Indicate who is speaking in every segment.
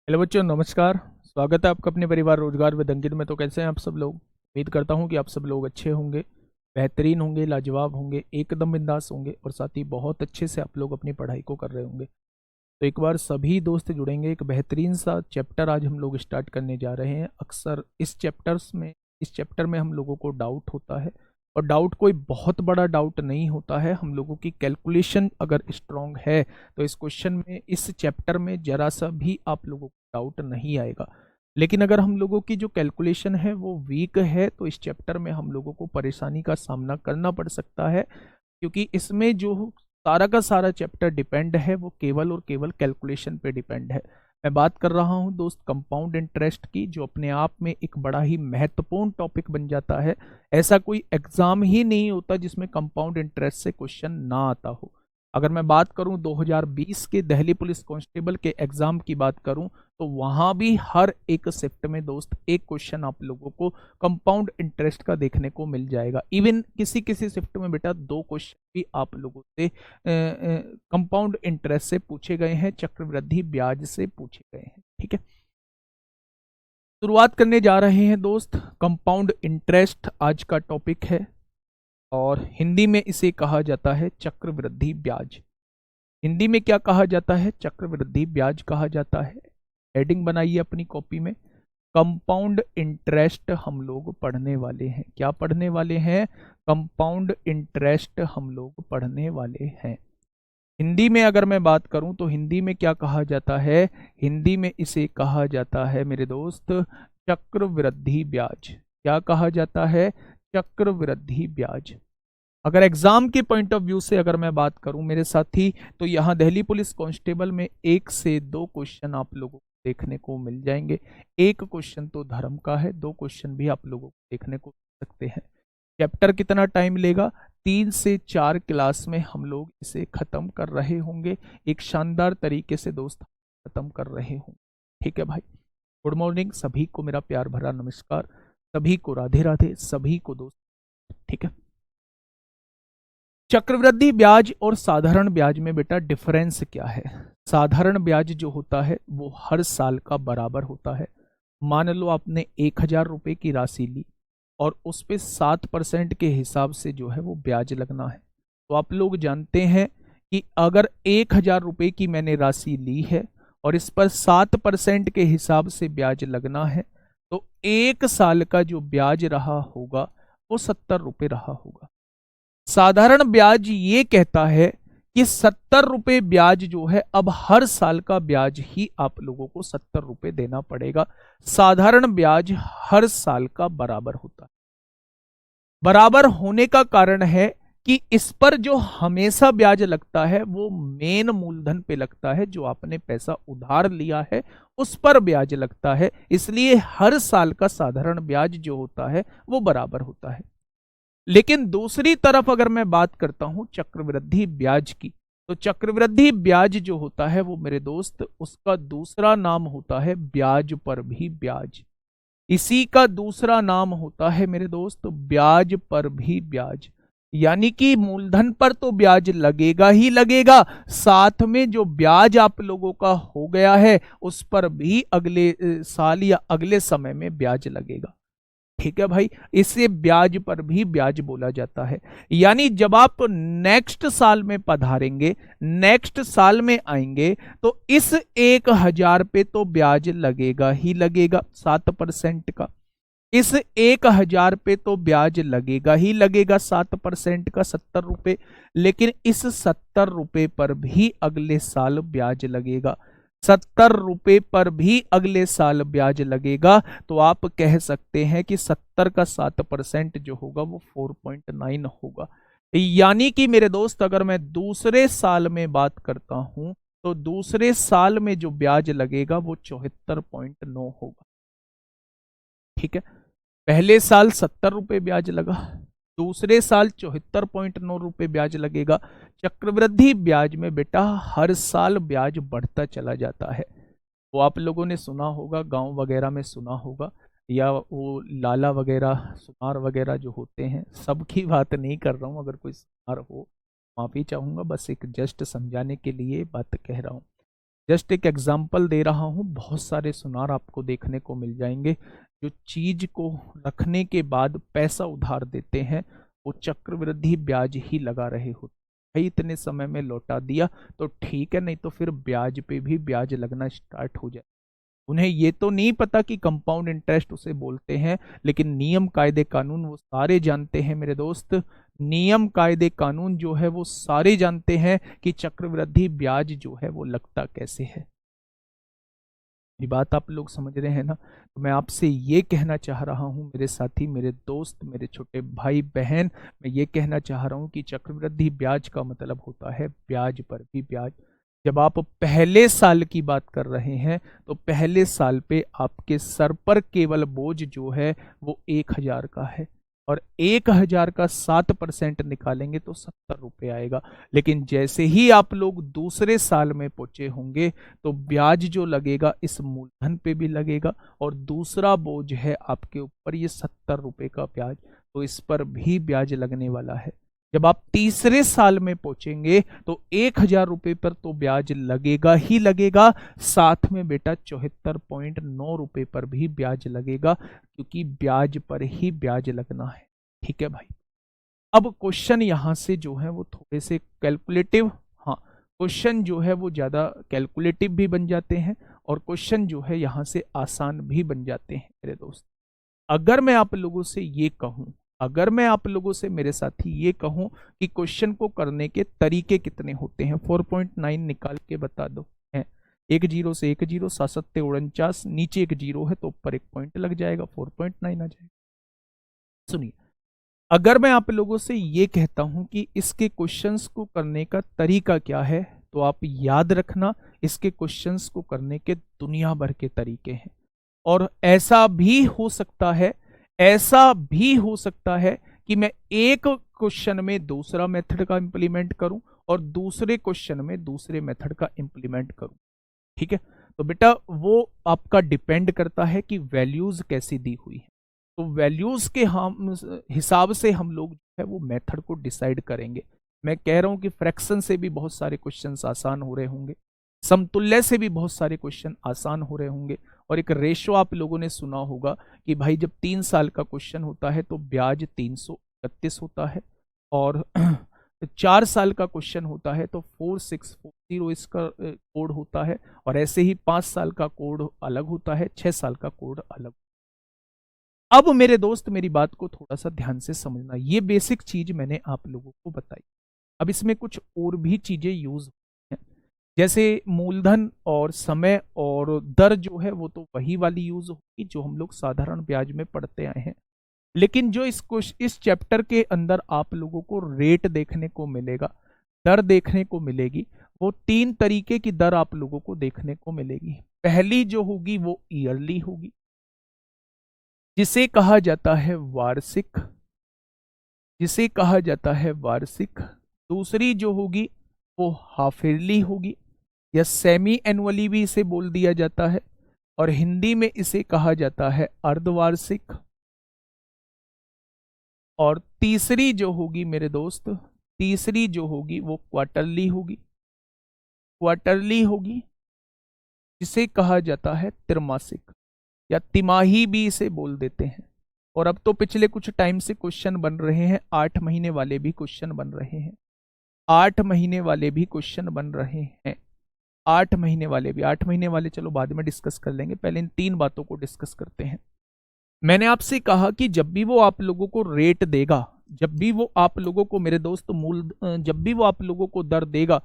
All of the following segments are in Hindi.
Speaker 1: हेलो बच्चों, नमस्कार। स्वागत है आपका अपने परिवार रोजगार विद अंकित में। तो कैसे हैं आप सब लोग? उम्मीद करता हूं कि आप सब लोग अच्छे होंगे, बेहतरीन होंगे, लाजवाब होंगे, एकदम बिंदास होंगे और साथ ही बहुत अच्छे से आप लोग अपनी पढ़ाई को कर रहे होंगे। तो एक बार सभी दोस्त जुड़ेंगे। एक बेहतरीन सा चैप्टर आज हम लोग स्टार्ट करने जा रहे हैं। अक्सर इस चैप्टर में हम लोगों को डाउट होता है, और डाउट कोई बहुत बड़ा डाउट नहीं होता है। हम लोगों की कैलकुलेशन अगर स्ट्रांग है तो इस क्वेश्चन में, इस चैप्टर में जरा सा भी आप लोगों को डाउट नहीं आएगा। लेकिन अगर हम लोगों की जो कैलकुलेशन है वो वीक है तो इस चैप्टर में हम लोगों को परेशानी का सामना करना पड़ सकता है, क्योंकि इसमें जो सारा का सारा चैप्टर डिपेंड है वो केवल और केवल कैलकुलेशन पे डिपेंड है। मैं बात कर रहा हूं दोस्त कंपाउंड इंटरेस्ट की, जो अपने आप में एक बड़ा ही महत्वपूर्ण टॉपिक बन जाता है। ऐसा कोई एग्जाम ही नहीं होता जिसमें कंपाउंड इंटरेस्ट से क्वेश्चन ना आता हो। अगर मैं बात करूं 2020 के दिल्ली पुलिस कांस्टेबल के एग्जाम की बात करूं, तो वहां भी हर एक शिफ्ट में दोस्त एक क्वेश्चन आप लोगों को कंपाउंड इंटरेस्ट का देखने को मिल जाएगा। इवन किसी किसी शिफ्ट में बेटा दो क्वेश्चन भी आप लोगों से कंपाउंड इंटरेस्ट से पूछे गए हैं, चक्रवृद्धि ब्याज से पूछे गए हैं। ठीक है, शुरुआत करने जा रहे हैं दोस्त। कंपाउंड इंटरेस्ट आज का टॉपिक है और हिंदी में इसे कहा जाता है चक्रवृद्धि ब्याज। हिंदी में क्या कहा जाता है? चक्रवृद्धि ब्याज कहा जाता है। हेडिंग बनाइए अपनी कॉपी में, कंपाउंड इंटरेस्ट हम लोग पढ़ने वाले हैं। क्या पढ़ने वाले हैं? कंपाउंड इंटरेस्ट हम लोग पढ़ने वाले हैं। हिंदी में अगर मैं बात करूं तो हिंदी में क्या कहा जाता है? हिंदी में इसे कहा जाता है मेरे दोस्त चक्रवृद्धि ब्याज। क्या कहा जाता है? चक्रवृद्धि ब्याज। अगर एग्जाम के पॉइंट ऑफ व्यू से अगर मैं बात करूं मेरे साथी, तो यहाँ दिल्ली पुलिस कांस्टेबल में 1 से 2 क्वेश्चन आप लोगों को देखने को मिल जाएंगे। एक क्वेश्चन तो धर्म का है, 2 क्वेश्चन भी आप लोगों को देखने को मिल सकते हैं। चैप्टर कितना टाइम लेगा? 3 से 4 क्लास में हम लोग इसे खत्म कर रहे होंगे। एक शानदार तरीके से दोस्त खत्म कर रहे होंगे। ठीक है भाई, गुड मॉर्निंग सभी को, मेरा प्यार भरा नमस्कार, सभी को राधे राधे, सभी को दोस्त। ठीक है, चक्रवृद्धि ब्याज और साधारण ब्याज में बेटा डिफरेंस क्या है? साधारण ब्याज जो होता है वो हर साल का बराबर होता है। मान लो आपने 1,000 रुपए की राशि ली और उस पे 7% के हिसाब से जो है वो ब्याज लगना है। तो आप लोग जानते हैं कि अगर 1,000 रुपए की मैंने राशि ली है और इस पर 7% के हिसाब से ब्याज लगना है, तो 1 साल का जो ब्याज रहा होगा वो 70 रुपए रहा होगा। साधारण ब्याज ये कहता है कि 70 रुपए ब्याज जो है, अब हर साल का ब्याज ही आप लोगों को 70 रुपए देना पड़ेगा। साधारण ब्याज हर साल का बराबर होता है। बराबर होने का कारण है कि इस पर जो हमेशा ब्याज लगता है वो मेन मूलधन पे लगता है। जो आपने पैसा उधार लिया है उस पर ब्याज लगता है, इसलिए हर साल का साधारण ब्याज जो होता है वो बराबर होता है। लेकिन दूसरी तरफ अगर मैं बात करता हूं चक्रवृद्धि ब्याज की, तो चक्रवृद्धि ब्याज जो होता है वो मेरे दोस्त, उसका दूसरा नाम होता है ब्याज पर भी ब्याज। इसी का दूसरा नाम होता है मेरे दोस्त ब्याज पर भी ब्याज। यानी कि मूलधन पर तो ब्याज लगेगा ही लगेगा, साथ में जो ब्याज आप लोगों का हो गया है उस पर भी अगले साल या अगले समय में ब्याज लगेगा। ठीक है भाई, इसे ब्याज पर भी ब्याज बोला जाता है। यानी जब आप नेक्स्ट साल में पधारेंगे, नेक्स्ट साल में आएंगे, तो इस 1,000 पे तो ब्याज लगेगा ही लगेगा 7% का। इस 1,000 पे तो ब्याज लगेगा ही लगेगा 7% का, 70 रुपए। लेकिन इस 70 रुपए पर भी अगले साल ब्याज लगेगा, 70 रुपए पर भी अगले साल ब्याज लगेगा। तो आप कह सकते हैं कि 70 का 7% जो होगा वो 4.9 होगा। यानी कि मेरे दोस्त अगर मैं दूसरे साल में बात करता हूं, तो दूसरे साल में जो ब्याज लगेगा वो 74.9 होगा। ठीक है, पहले साल 70 रुपए ब्याज लगा, दूसरे साल 74.9 रुपए ब्याज लगेगा। चक्रवृद्धि ब्याज में बेटा हर साल ब्याज बढ़ता चला जाता है। वो आप लोगों ने सुना होगा, गांव वगैरह में सुना होगा, या वो लाला वगैरह सुनार वगैरह जो होते हैं, सबकी बात नहीं कर रहा हूँ। अगर कोई सुनार हो माफी चाहूंगा, बस एक जस्ट समझाने के लिए बात कह रहा हूँ। जस्ट एक एग्जाम्पल दे रहा हूं, बहुत सारे सुनार आपको देखने को मिल जाएंगे जो चीज को रखने के बाद पैसा उधार देते हैं, वो चक्रवृद्धि ब्याज ही लगा रहे होते हैं। भाई इतने समय में लौटा दिया तो ठीक है, नहीं तो फिर ब्याज पे भी ब्याज लगना स्टार्ट हो जाए। उन्हें ये तो नहीं पता कि कंपाउंड इंटरेस्ट उसे बोलते हैं, लेकिन नियम कायदे कानून वो सारे जानते हैं मेरे दोस्त। नियम कायदे कानून जो है वो सारे जानते हैं कि चक्रवृद्धि ब्याज जो है वो लगता कैसे है। ये बात आप लोग समझ रहे हैं ना। तो मैं आपसे ये कहना चाह रहा हूं मेरे साथी, मेरे दोस्त, मेरे छोटे भाई बहन, मैं ये कहना चाह रहा हूं कि चक्रवृद्धि ब्याज का मतलब होता है ब्याज पर भी ब्याज। जब आप पहले साल की बात कर रहे हैं तो पहले साल पे आपके सर पर केवल बोझ जो है वो 1,000 का है, और 1,000 का 7% निकालेंगे तो 70 रुपये आएगा। लेकिन जैसे ही आप लोग दूसरे साल में पहुंचे होंगे तो ब्याज जो लगेगा इस मूलधन पे भी लगेगा, और दूसरा बोझ है आपके ऊपर ये 70 रुपये का ब्याज, तो इस पर भी ब्याज लगने वाला है। जब आप तीसरे साल में पहुंचेंगे तो 1,000 रुपये पर तो ब्याज लगेगा ही लगेगा, साथ में बेटा 74.9 रुपये पर भी ब्याज लगेगा, क्योंकि ब्याज पर ही ब्याज लगना है। ठीक है भाई। अब क्वेश्चन यहां से जो है वो थोड़े से कैलकुलेटिव, हाँ क्वेश्चन जो है वो ज्यादा कैलकुलेटिव भी बन जाते हैं, और क्वेश्चन जो है यहां से आसान भी बन जाते हैं मेरे दोस्त। अगर मैं आप लोगों से ये कहूं, अगर मैं आप लोगों से मेरे साथी ये कहूं कि क्वेश्चन को करने के तरीके कितने होते हैं, 4.9 निकाल के बता दो। है 1 0 से 1 0, 7 7 49, नीचे एक 0 है तो ऊपर एक पॉइंट लग जाएगा, 4.9 आ जाएगा। सुनिए, अगर मैं आप लोगों से ये कहता हूं कि इसके क्वेश्चंस को करने का तरीका क्या है, तो आप याद रखना इसके क्वेश्चंस को करने के दुनिया भर के तरीके हैं। और ऐसा भी हो सकता है, ऐसा भी हो सकता है कि मैं एक क्वेश्चन में दूसरा मेथड का इंप्लीमेंट करूं और दूसरे क्वेश्चन में दूसरे मेथड का इंप्लीमेंट करूं। ठीक है, तो बेटा वो आपका डिपेंड करता है कि वैल्यूज कैसी दी हुई है। तो वैल्यूज के हम हिसाब से हम लोग जो है वो मेथड को डिसाइड करेंगे। मैं कह रहा हूं कि फ्रैक्शन से भी बहुत सारे क्वेश्चंस आसान हो रहे होंगे, समतुल्य से भी बहुत सारे क्वेश्चन आसान हो रहे होंगे, और एक रेशो आप लोगों ने सुना होगा कि भाई जब 3 साल का क्वेश्चन होता है तो ब्याज 331 होता है, और 4 साल का क्वेश्चन होता है तो 4640 इसका कोड होता है, और ऐसे ही 5 साल का कोड अलग होता है, 6 साल का कोड अलग। अब मेरे दोस्त मेरी बात को थोड़ा सा ध्यान से समझना, ये बेसिक चीज मैंने आप लोगों को बताई। अब इसमें कुछ और भी चीजें यूज हैं, जैसे मूलधन और समय और दर जो है वो तो वही वाली यूज होगी जो हम लोग साधारण ब्याज में पढ़ते आए हैं। लेकिन जो इस चैप्टर के अंदर आप लोगों को रेट देखने को मिलेगा, दर देखने को मिलेगी, वो 3 तरीके की दर आप लोगों को देखने को मिलेगी। पहली जो होगी वो ईयरली होगी, जिसे कहा जाता है वार्षिक, जिसे कहा जाता है वार्षिक। दूसरी जो होगी वो हाफ ईयरली होगी, या सेमी एनुअली भी इसे बोल दिया जाता है, और हिंदी में इसे कहा जाता है अर्धवार्षिक। और तीसरी जो होगी मेरे दोस्त, तीसरी जो होगी वो क्वार्टरली होगी, क्वार्टरली होगी, जिसे कहा जाता है त्रैमासिक, या तिमाही भी इसे बोल देते हैं। और अब तो पिछले कुछ टाइम से क्वेश्चन बन रहे हैं, 8 महीने वाले भी क्वेश्चन बन रहे हैं, 8 महीने वाले भी क्वेश्चन बन रहे हैं, 8 महीने वाले भी। 8 महीने वाले चलो बाद में डिस्कस कर लेंगे, पहले इन 3 बातों को डिस्कस करते हैं। मैंने आपसे कहा कि जब भी वो आप लोगों को रेट देगा, जब भी वो आप लोगों को मेरे दोस्त जब भी वो आप लोगों को दर देगा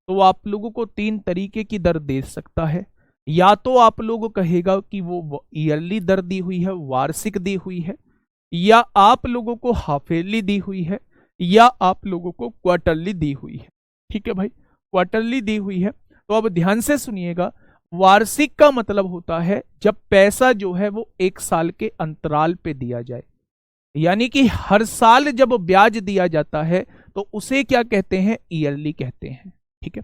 Speaker 1: तो वो आप लोगों को 3 तरीके की दर दे सकता है। या तो आप लोगों कहेगा कि वो ईयरली दर दी हुई है, वार्षिक दी हुई है, या आप लोगों को हाफ ईयरली दी हुई है, या आप लोगों को क्वार्टरली दी हुई है। ठीक है भाई, क्वार्टरली दी हुई है। तो अब ध्यान से सुनिएगा, वार्षिक का मतलब होता है जब पैसा जो है वो 1 साल के अंतराल पे दिया जाए, यानी कि हर साल जब ब्याज दिया जाता है तो उसे क्या कहते हैं, ईयरली कहते हैं। ठीक है।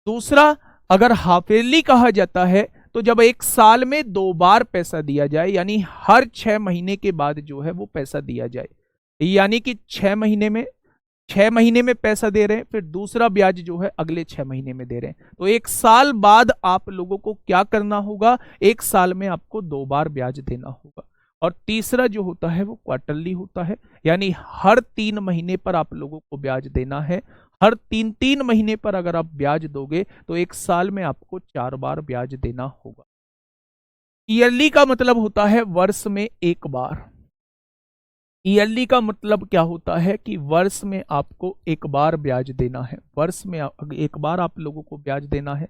Speaker 1: दूसरा, अगर हाफ ईयरली कहा जाता है तो जब 1 साल में 2 बार पैसा दिया जाए, यानी हर 6 महीने के बाद जो है वो पैसा दिया जाए, यानी कि 6 महीने में 6 महीने में पैसा दे रहे हैं, फिर दूसरा ब्याज जो है अगले 6 महीने में दे रहे हैं। तो 1 साल बाद आप लोगों को क्या करना होगा, 1 साल में आपको 2 बार ब्याज देना होगा। और तीसरा जो होता है वो क्वार्टरली होता है, यानी हर 3 महीने पर आप लोगों को ब्याज देना है। हर 3 महीने पर अगर आप ब्याज दोगे तो 1 साल में आपको 4 बार ब्याज देना होगा। ईयरली का मतलब होता है वर्ष में 1 बार। ईयरली का मतलब क्या होता है कि वर्ष में आपको 1 बार ब्याज देना है, वर्ष में 1 बार आप लोगों को ब्याज देना है।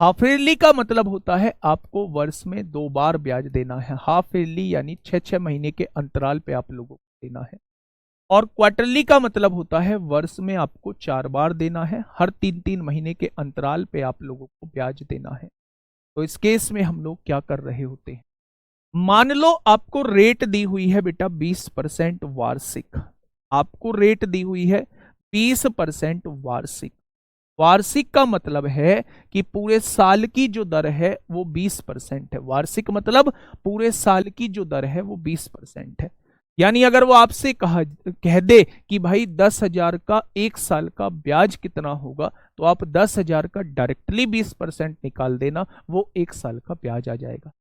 Speaker 1: हाफ ईयरली का मतलब होता है आपको वर्ष में 2 बार ब्याज देना है। हाफ ईयरली यानी 6 6 महीने के अंतराल पे आप लोगों को देना है। और क्वार्टरली का मतलब होता है वर्ष में आपको 4 बार देना है, हर 3 3 महीने के अंतराल पे आप लोगों को ब्याज देना है। तो इस केस में हम लोग क्या कर रहे होते हैं, मान लो आपको रेट दी हुई है बेटा 20% वार्षिक, आपको रेट दी हुई है 20% वार्षिक। वार्षिक का मतलब है कि पूरे साल की जो दर है वो 20% है। वार्षिक मतलब पूरे साल की जो दर है वो 20% है। यानी अगर वो आपसे कह दे कि भाई 10,000 का 1 साल का ब्याज कितना होगा, तो आप 10,000 का डायरेक्टली 20% निकाल देना, वो 1 साल का ब्याज आ जाएगा।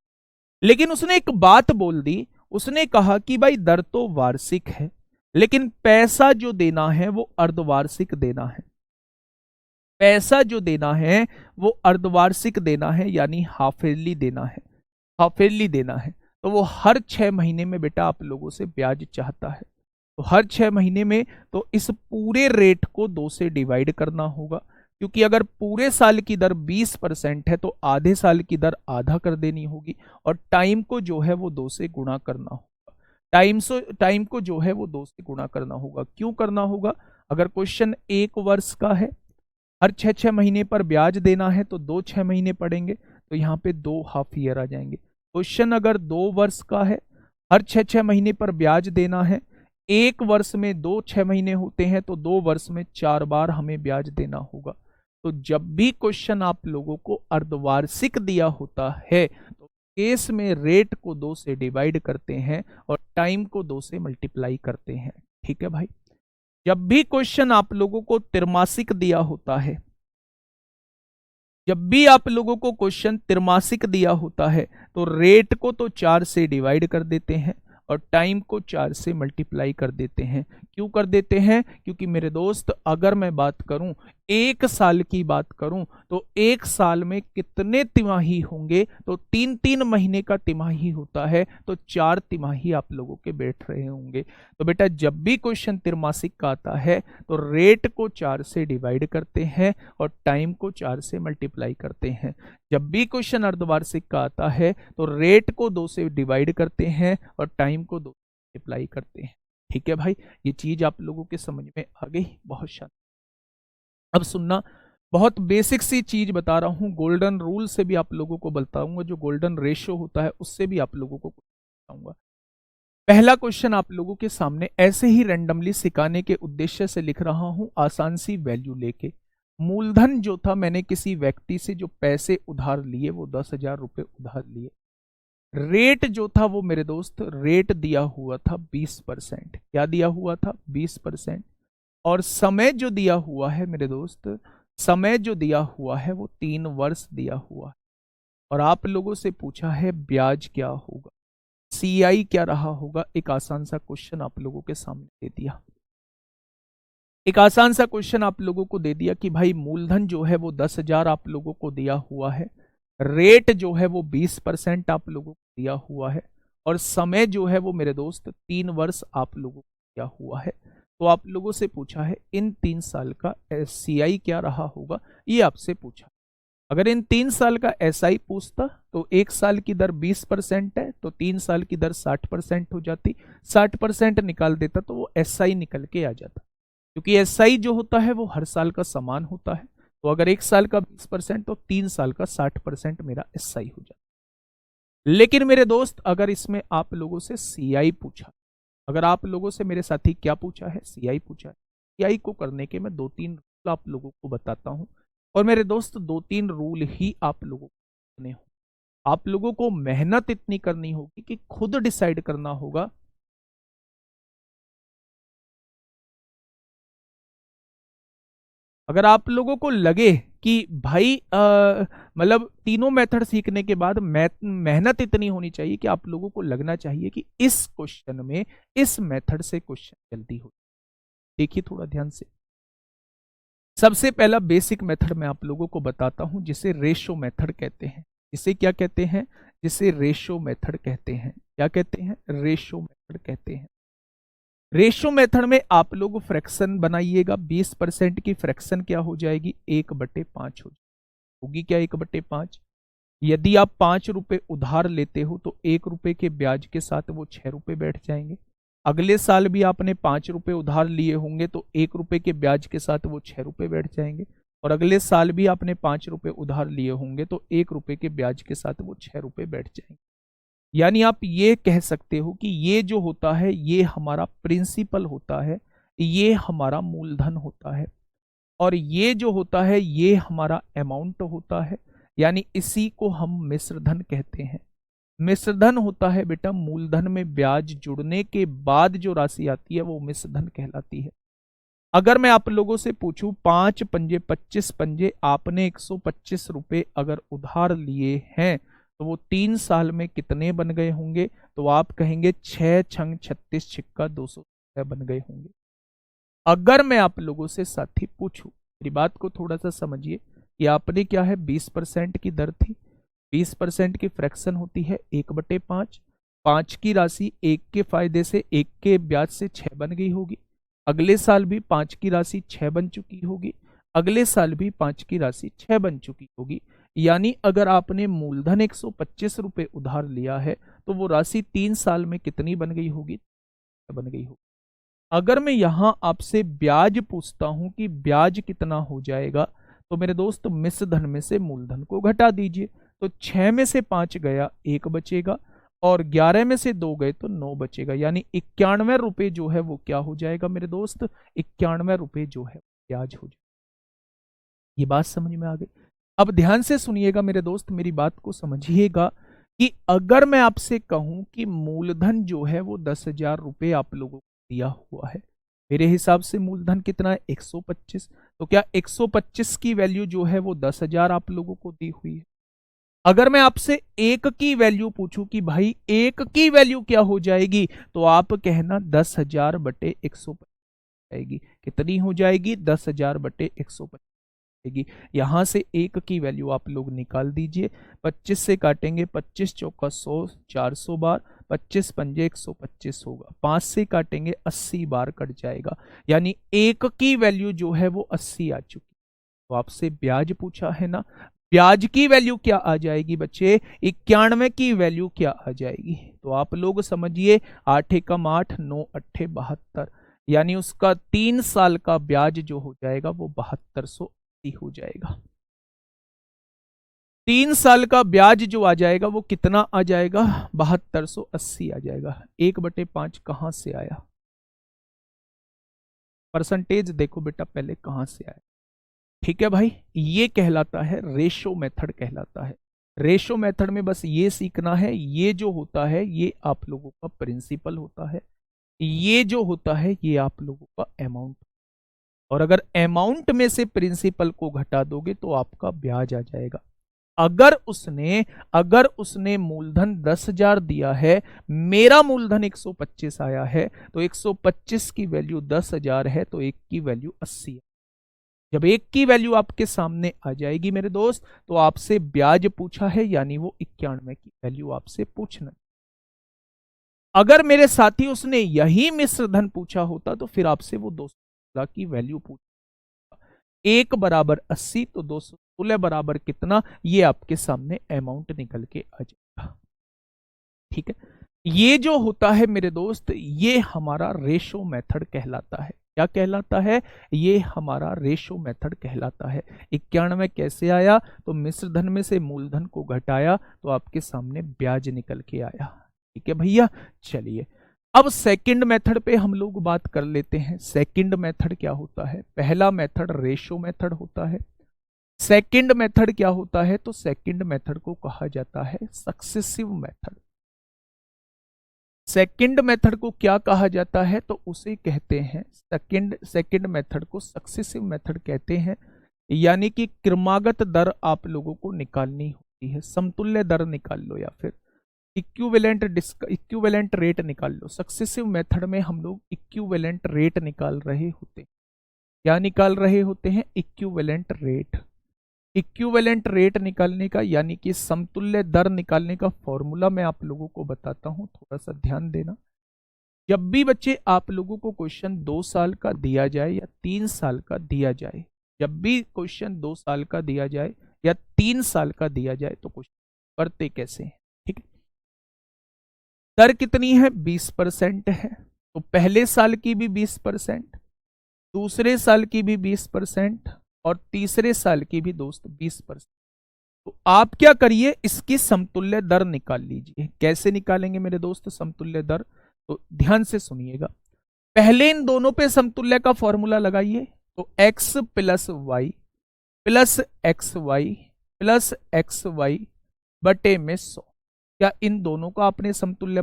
Speaker 1: लेकिन उसने एक बात बोल दी, उसने कहा कि भाई दर तो वार्षिक है, लेकिन पैसा जो देना है वो अर्धवार्षिक देना है। पैसा जो देना है वो अर्धवार्षिक देना है, यानी हाफ ईयरली देना है, हाफ ईयरली देना है। तो वो हर 6 महीने में बेटा आप लोगों से ब्याज चाहता है। तो हर 6 महीने में तो इस पूरे रेट को 2 से डिवाइड करना होगा, क्योंकि अगर पूरे साल की दर 20% है तो आधे साल की दर आधा कर देनी होगी, और टाइम को जो है वो 2 से गुणा करना होगा। टाइम को जो है वो 2 से गुणा करना होगा। क्यों करना होगा, अगर क्वेश्चन 1 वर्ष का है, हर 6 6 महीने पर ब्याज देना है, तो 2 6 महीने पड़ेंगे, तो यहाँ पे 2 हाफ ईयर आ जाएंगे। क्वेश्चन अगर 2 वर्ष का है, हर 6 6 महीने पर ब्याज देना है, 1 वर्ष में 2 6 महीने होते हैं, तो 2 वर्ष में 4 बार हमें ब्याज देना होगा। तो जब भी क्वेश्चन आप लोगों को अर्धवार्षिक दिया होता है, तो केस में रेट को 2 से डिवाइड करते हैं और टाइम को 2 से मल्टीप्लाई करते हैं। ठीक है भाई। जब भी क्वेश्चन आप लोगों को त्रैमासिक दिया होता है, जब भी आप लोगों को क्वेश्चन त्रैमासिक दिया होता है, तो रेट को तो 4 से डिवाइड कर देते हैं और टाइम को 4 से मल्टीप्लाई कर देते हैं। क्यों कर देते हैं, क्योंकि मेरे दोस्त अगर मैं बात करूं, 1 साल की बात करूं, तो 1 साल में कितने तिमाही होंगे, तो 3 3 महीने का तिमाही होता है, तो 4 तिमाही आप लोगों के बैठ रहे होंगे। तो बेटा जब भी क्वेश्चन त्रैमासिक का आता है, तो रेट को 4 से डिवाइड करते हैं और टाइम को 4 से मल्टीप्लाई करते हैं। जब भी क्वेश्चन अर्धवार्षिक का आता है, तो रेट को 2 से डिवाइड करते हैं और टाइम को 2 से मल्टीप्लाई करते हैं। ठीक है भाई, ये चीज आप लोगों के समझ में आ गई, बहुत शानदार। अब सुनना, बहुत बेसिक सी चीज बता रहा हूं, गोल्डन रूल से भी आप लोगों को बताऊंगा, जो गोल्डन रेशियो होता है उससे भी आप लोगों को बताऊंगा। पहला क्वेश्चन आप लोगों के सामने ऐसे ही रैंडमली सिखाने के उद्देश्य से लिख रहा हूं, आसान सी वैल्यू लेके। मूलधन जो था, मैंने किसी व्यक्ति से जो पैसे उधार लिए वो 10,000 रुपए उधार लिए। रेट जो था वो मेरे दोस्त रेट दिया हुआ था 20%। क्या दिया हुआ था, 20%। और समय जो दिया हुआ है मेरे दोस्त, समय जो दिया हुआ है वो 3 वर्ष दिया हुआ है। और आप लोगों से पूछा है ब्याज क्या होगा, सीआई क्या रहा होगा। एक आसान सा क्वेश्चन आप लोगों के सामने दे दिया, एक आसान सा क्वेश्चन आप लोगों को दे दिया कि भाई मूलधन जो है वो 10,000 आप लोगों को दिया हुआ है, रेट जो है वो 20% आप लोगों को दिया हुआ है, और समय जो है वो मेरे दोस्त 3 वर्ष आप लोगों को दिया हुआ है। तो आप लोगों से पूछा है इन 3 साल का सीआई क्या रहा होगा, ये आपसे पूछा। अगर इन 3 साल का एसआई पूछता तो 1 साल की दर 20% है, तो 3 साल की दर 60% हो जाती, 60% निकाल देता तो वो एसआई निकल के आ जाता, क्योंकि एसआई जो होता है वो हर साल का समान होता है। तो अगर 1 साल का 20% तो 3 साल का 60% मेरा एसआई हो जाता। लेकिन मेरे दोस्त अगर इसमें आप लोगों से सीआई पूछा, अगर आप लोगों से मेरे साथी क्या पूछा है, सीआई पूछा है, सीआई को करने के मैं 2 3 रूल आप लोगों को बताता हूं। और मेरे दोस्त 2 3 रूल ही आप लोगों को करने हो, आप लोगों को मेहनत इतनी करनी होगी कि खुद डिसाइड करना होगा अगर आप लोगों को लगे कि भाई मतलब तीनों मेथड सीखने के बाद मेहनत इतनी होनी चाहिए कि आप लोगों को लगना चाहिए कि इस क्वेश्चन में इस मेथड से क्वेश्चन जल्दी हो। देखिए थोड़ा ध्यान से। सबसे पहला बेसिक मेथड मैं आप लोगों को बताता हूं, जिसे रेशो मेथड कहते हैं। इसे क्या कहते हैं? जिसे रेशो मेथड कहते हैं। क्या कहते हैं? रेशो मेथड कहते हैं। रेशो मेथड में आप लोग फ्रैक्शन बनाइएगा। 20% की फ्रैक्शन क्या हो जाएगी? 1/5 होगी। क्या 1/5? यदि आप 5 रुपए उधार लेते हो तो 1 रुपए के ब्याज के साथ वो 6 रुपए बैठ जाएंगे। अगले साल भी आपने 5 रुपए उधार लिए होंगे तो 1 रुपए के ब्याज के साथ वो 6 रुपए बैठ जाएंगे। और अगले साल भी आपने 5 रुपए उधार लिए होंगे तो 1 रुपए के ब्याज के साथ वो 6 रुपए बैठ जाएंगे। यानी आप ये कह सकते हो कि ये जो होता है ये हमारा प्रिंसिपल होता है, ये हमारा मूलधन होता है, और ये जो होता है ये हमारा अमाउंट होता है। यानी इसी को हम मिश्रधन कहते हैं। मिश्रधन होता है बेटा मूलधन में ब्याज जुड़ने के बाद जो राशि आती है वो मिश्रधन कहलाती है। अगर मैं आप लोगों से पूछूं 5 पंजे 25 पंजे आपने 125 रुपए अगर उधार लिए हैं तो वो 3 साल में कितने बन गए होंगे? तो आप कहेंगे 6 छंग 36 छिक्का 200 बन गए होंगे। अगर मैं आप लोगों से साथी पूछूं, मेरी बात को थोड़ा सा समझिए, कि आपने क्या है 20% की दर थी, 20% की फ्रैक्शन होती है 1/5। 5 की राशि 1 के फायदे से 1 के ब्याज से 6 बन गई होगी। अगले साल भी 5 की राशि 6 बन चुकी होगी। अगले साल भी 5 की राशि 6 बन चुकी होगी। यानी अगर आपने मूलधन 125 रुपए उधार लिया है तो वो राशि 3 साल में कितनी बन गई होगी? बन गई होगी। अगर मैं यहां आपसे ब्याज पूछता हूं कि ब्याज कितना हो जाएगा, तो मेरे दोस्त मिश्रधन में से मूलधन को घटा दीजिए। तो 6 में से 5 गया 1 बचेगा, और 11 में से 2 गए तो 9 बचेगा। यानी 91 रुपए जो है वो क्या हो जाएगा मेरे दोस्त? 91 रुपए जो है ब्याज हो जाएगा। ये बात समझ में आ गई? अब ध्यान से सुनिएगा मेरे दोस्त, मेरी बात को समझिएगा कि अगर मैं आपसे कहूं कि मूलधन जो है वो 10,000 रुपए आप लोगों को दिया हुआ है, मेरे हिसाब से मूलधन कितना है? 125। तो क्या 125 की वैल्यू जो है वो 10,000 आप लोगों को दी हुई है? अगर मैं आपसे एक की वैल्यू पूछूं कि भाई एक की वैल्यू क्या हो जाएगी, तो आप कहना 10,000 बटे 125 जाएगी। कितनी हो जाएगी? 10,000 बटे 125 जाएगी। यहां से एक की वैल्यू आप लोग निकाल दीजिए। 25 से काटेंगे, 25 चौका 100, 400 बार, 25 पंजे 125 होगा। 5 से काटेंगे 80 बार कट जाएगा। यानी एक की वैल्यू जो है वो 80 आ चुकी। तो आपसे ब्याज पूछा है ना, ब्याज की वैल्यू क्या आ जाएगी बच्चे? 91 की वैल्यू क्या आ जाएगी? तो आप लोग समझिए, 8 एकम 8, 9 अट्ठे 72, यानी उसका 3 साल का ब्याज जो हो जाएगा वो 7280 हो जाएगा। 3 साल का ब्याज जो आ जाएगा वो कितना आ जाएगा? 7280 आ जाएगा। 1/5 कहां से आया? परसेंटेज देखो बेटा पहले कहां से आया। ठीक है भाई, ये कहलाता है रेशो मेथड कहलाता है। रेशो मेथड में बस ये सीखना है, ये जो होता है ये आप लोगों का प्रिंसिपल होता है, ये जो होता है ये आप लोगों का अमाउंट। और अगर अमाउंट में से प्रिंसिपल को घटा दोगे तो आपका ब्याज आ जाएगा। अगर उसने मूलधन 10,000 दिया है, मेरा मूलधन 125 आया है, तो 125 की वैल्यू 10,000 है तो एक की वैल्यू 80 है। जब एक की वैल्यू आपके सामने आ जाएगी मेरे दोस्त, तो आपसे ब्याज पूछा है, यानी वो 91 की वैल्यू आपसे पूछना। अगर मेरे साथी उसने यही मिश्र धन पूछा होता तो फिर आपसे वो 216 की वैल्यू पूछ, 1 बराबर 80 तो 216 बराबर कितना, ये आपके सामने अमाउंट निकल के आ जाएगा। ठीक है, ये जो होता है मेरे दोस्त ये हमारा रेशो मेथड कहलाता है। क्या कहलाता है? ये हमारा रेशो मेथड कहलाता है। 91 कैसे आया? तो मिश्र धन में से मूलधन को घटाया तो आपके सामने ब्याज निकल के आया। ठीक है भैया, चलिए अब सेकंड मेथड पे हम लोग बात कर लेते हैं। सेकंड मेथड क्या होता है? पहला मेथड रेशो मेथड होता है, सेकंड मेथड क्या होता है? तो सेकंड मेथड को कहा जाता है सक्सेसिव मेथड। सेकंड मेथड को क्या कहा जाता है, तो उसे कहते हैं सेकंड मेथड को सक्सेसिव मेथड कहते हैं। यानी कि क्रमागत दर आप लोगों को निकालनी होती है, समतुल्य दर निकाल लो या फिर इक्विवेलेंट रेट निकाल लो। सक्सेसिव मेथड में हम लोग इक्विवेलेंट रेट निकाल रहे होते हैं। क्या निकाल रहे होते हैं? Equivalent rate. इक्विवेलेंट रेट निकालने का यानी कि समतुल्य दर निकालने का फॉर्मूला मैं आप लोगों को बताता हूं, थोड़ा सा ध्यान देना। जब भी बच्चे आप लोगों को क्वेश्चन 2 साल का दिया जाए या 3 साल का दिया जाए, जब भी क्वेश्चन 2 साल का दिया जाए या 3 साल का दिया जाए तो क्वेश्चन करते कैसे हैं, ठीक है। दर कितनी है? 20% है। तो पहले साल की भी 20%, दूसरे साल की भी 20% और तीसरे साल की भी दोस्त 20%। तो आप क्या करिए, इसकी समतुल्य दर निकाल लीजिए। कैसे निकालेंगे मेरे दोस्त समतुल्य दर? तो ध्यान से सुनिएगा। पहले इन दोनों पे समतुल्य का फॉर्मूला लगाइए। तो x plus y plus x y plus x y बटे में 100। क्या इन दोनों का आपने समतुल्य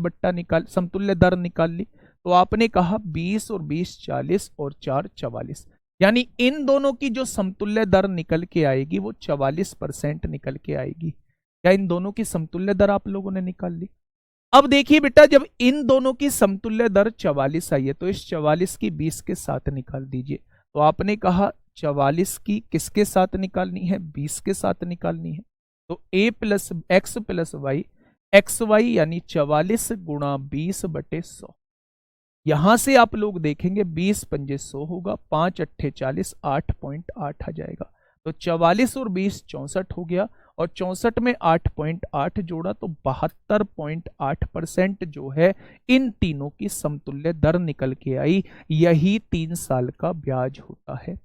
Speaker 1: दर निकाल ली? तो आपने कहा 20 और 20 40 और 4 44। यानी इन दोनों की जो समतुल्य दर निकल के आएगी वो 44% निकल के आएगी। क्या इन दोनों की समतुल्य दर आप लोगों ने निकाल ली? अब देखिए बेटा, जब इन दोनों की समतुल्य दर 44 आई है तो इस 44 की 20 के साथ निकाल दीजिए। तो आपने कहा 44 की किसके साथ निकालनी है? 20 के साथ निकालनी है। तो a plus x plus y, x y यानी 44 गुणा 20 बटे 100। यहां से आप लोग देखेंगे 20 पंजे 100 होगा, 5 अट्ठे 40, 8.8 आ जाएगा। तो 44 और 20 64 हो गया और 64 में 8.8 जोड़ा तो 72.8% जो है इन तीनों की समतुल्य दर निकल के आई। यही 3 साल का ब्याज होता है।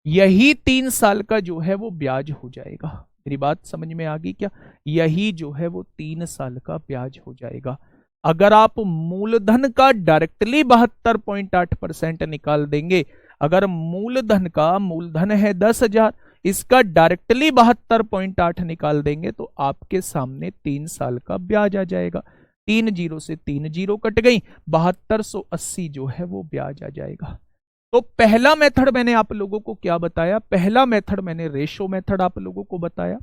Speaker 1: यही 3 साल का जो है वो ब्याज हो जाएगा। मेरी बात समझ में आ गई क्या? यही जो है वो 3 साल का ब्याज हो जाएगा। अगर आप मूलधन का डायरेक्टली 72.8% निकाल देंगे, अगर मूलधन है 10,000, इसका डायरेक्टली 72.8 निकाल देंगे तो आपके सामने 3 साल का ब्याज आ जाएगा। 3 जीरो से 3 जीरो कट गई, 7280 जो है वो ब्याज आ जाएगा। तो पहला मेथड मैंने आप लोगों को क्या बताया? पहला मेथड मैंने रेशो मेथड आप लोगों को बताया।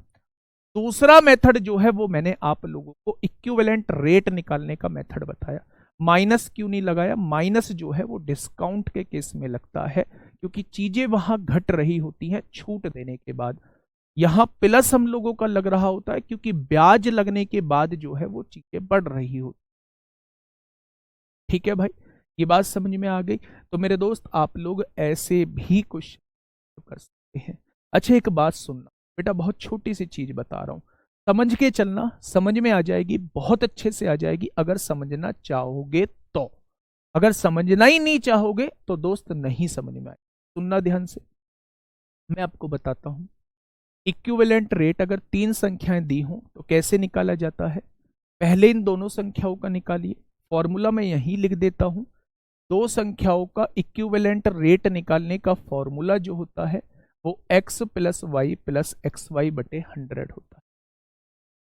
Speaker 1: दूसरा मेथड जो है वो मैंने आप लोगों को इक्विवेलेंट रेट निकालने का मेथड बताया। माइनस क्यों नहीं लगाया? माइनस जो है वो डिस्काउंट के केस में लगता है, क्योंकि चीजें वहां घट रही होती हैं छूट देने के बाद। यहां प्लस हम लोगों का लग रहा होता है क्योंकि ब्याज लगने के बाद जो है वो चीजें बढ़ रही होती। ठीक है भाई, ये बात समझ में आ गई। तो मेरे दोस्त आप लोग ऐसे भी क्वेश्चन कर सकते हैं। अच्छा एक बात सुनना बेटा, बहुत छोटी सी चीज बता रहा हूं, समझ के चलना, समझ में आ जाएगी, बहुत अच्छे से आ जाएगी अगर समझना चाहोगे तो। अगर समझना ही नहीं चाहोगे तो दोस्त नहीं समझ में आए। सुनना ध्यान से, मैं आपको बताता हूं। इक्विवेलेंट रेट अगर 3 संख्याएं दी हों तो कैसे निकाला जाता है? पहले इन दोनों संख्याओं का निकालिए। फॉर्मूला मैं यहीं लिख देता हूं। 2 संख्याओं का इक्विवेलेंट रेट निकालने का फॉर्मूला जो होता है वो x plus y plus x y बटे 100 होता है।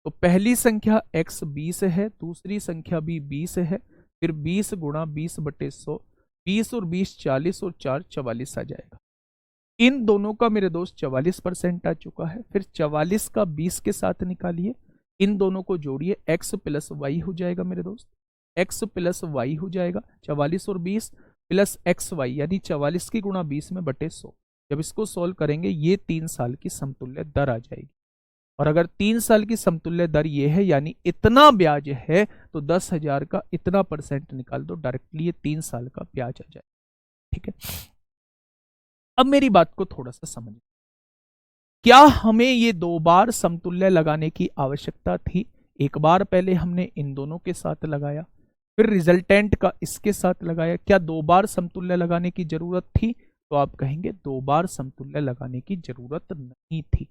Speaker 1: तो पहली संख्या x 20 है, दूसरी संख्या भी 20 है, फिर 20 गुणा 20 बटे 100, 20 और 20 40 और 4 44 आ जाएगा। इन दोनों का मेरे दोस्त 44% आ चुका है। फिर 44 का 20 के साथ निकालिए, इन दोनों को जोड़िए, x प्लस वाई हो जाएगा मेरे दोस्त, x प्लस वाई हो जाएगा। 44 और 20 प्लस एक्स वाई यानी 44 की गुणा 20 में बटे 100। जब इसको सॉल्व करेंगे ये 3 साल की समतुल्य दर आ जाएगी। और अगर 3 साल की समतुल्य दर ये है यानी इतना ब्याज है तो 10,000 का इतना % निकाल दो, डायरेक्टली ये 3 साल का ब्याज आ जाए। ठीक है, अब मेरी बात को थोड़ा सा समझिए। क्या हमें ये 2 बार समतुल्य लगाने की आवश्यकता थी? एक बार पहले हमने इन दोनों के साथ लगाया, फिर रिजल्टेंट का इसके साथ लगाया। क्या 2 बार समतुल्य लगाने की जरूरत थी? तो आप कहेंगे 2 बार समतुल्य लगाने की जरूरत नहीं थी।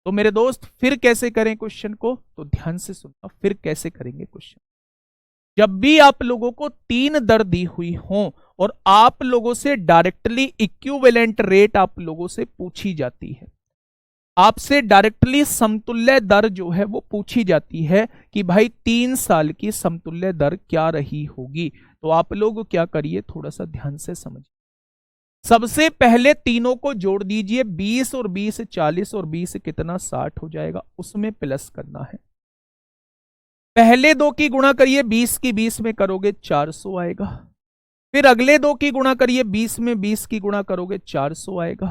Speaker 1: तो मेरे दोस्त फिर कैसे करें क्वेश्चन को? तो ध्यान से सुनना, फिर कैसे करेंगे क्वेश्चन। जब भी आप लोगों को 3 दर दी हुई हो और आप लोगों से डायरेक्टली इक्विवेलेंट रेट आप लोगों से पूछी जाती है, आपसे डायरेक्टली समतुल्य दर जो है वो पूछी जाती है कि भाई 3 साल की समतुल्य दर क्या रही होगी। तो आप लोग क्या करिए, थोड़ा सा ध्यान से समझिए। सबसे पहले तीनों को जोड़ दीजिए, 20 और 20 40 और 20 कितना 60 हो जाएगा, उसमें प्लस करना है। पहले दो की गुणा करिए, 20 की 20 में करोगे 400 आएगा। फिर अगले दो की गुणा करिए, 20 में 20 की गुणा करोगे 400 आएगा।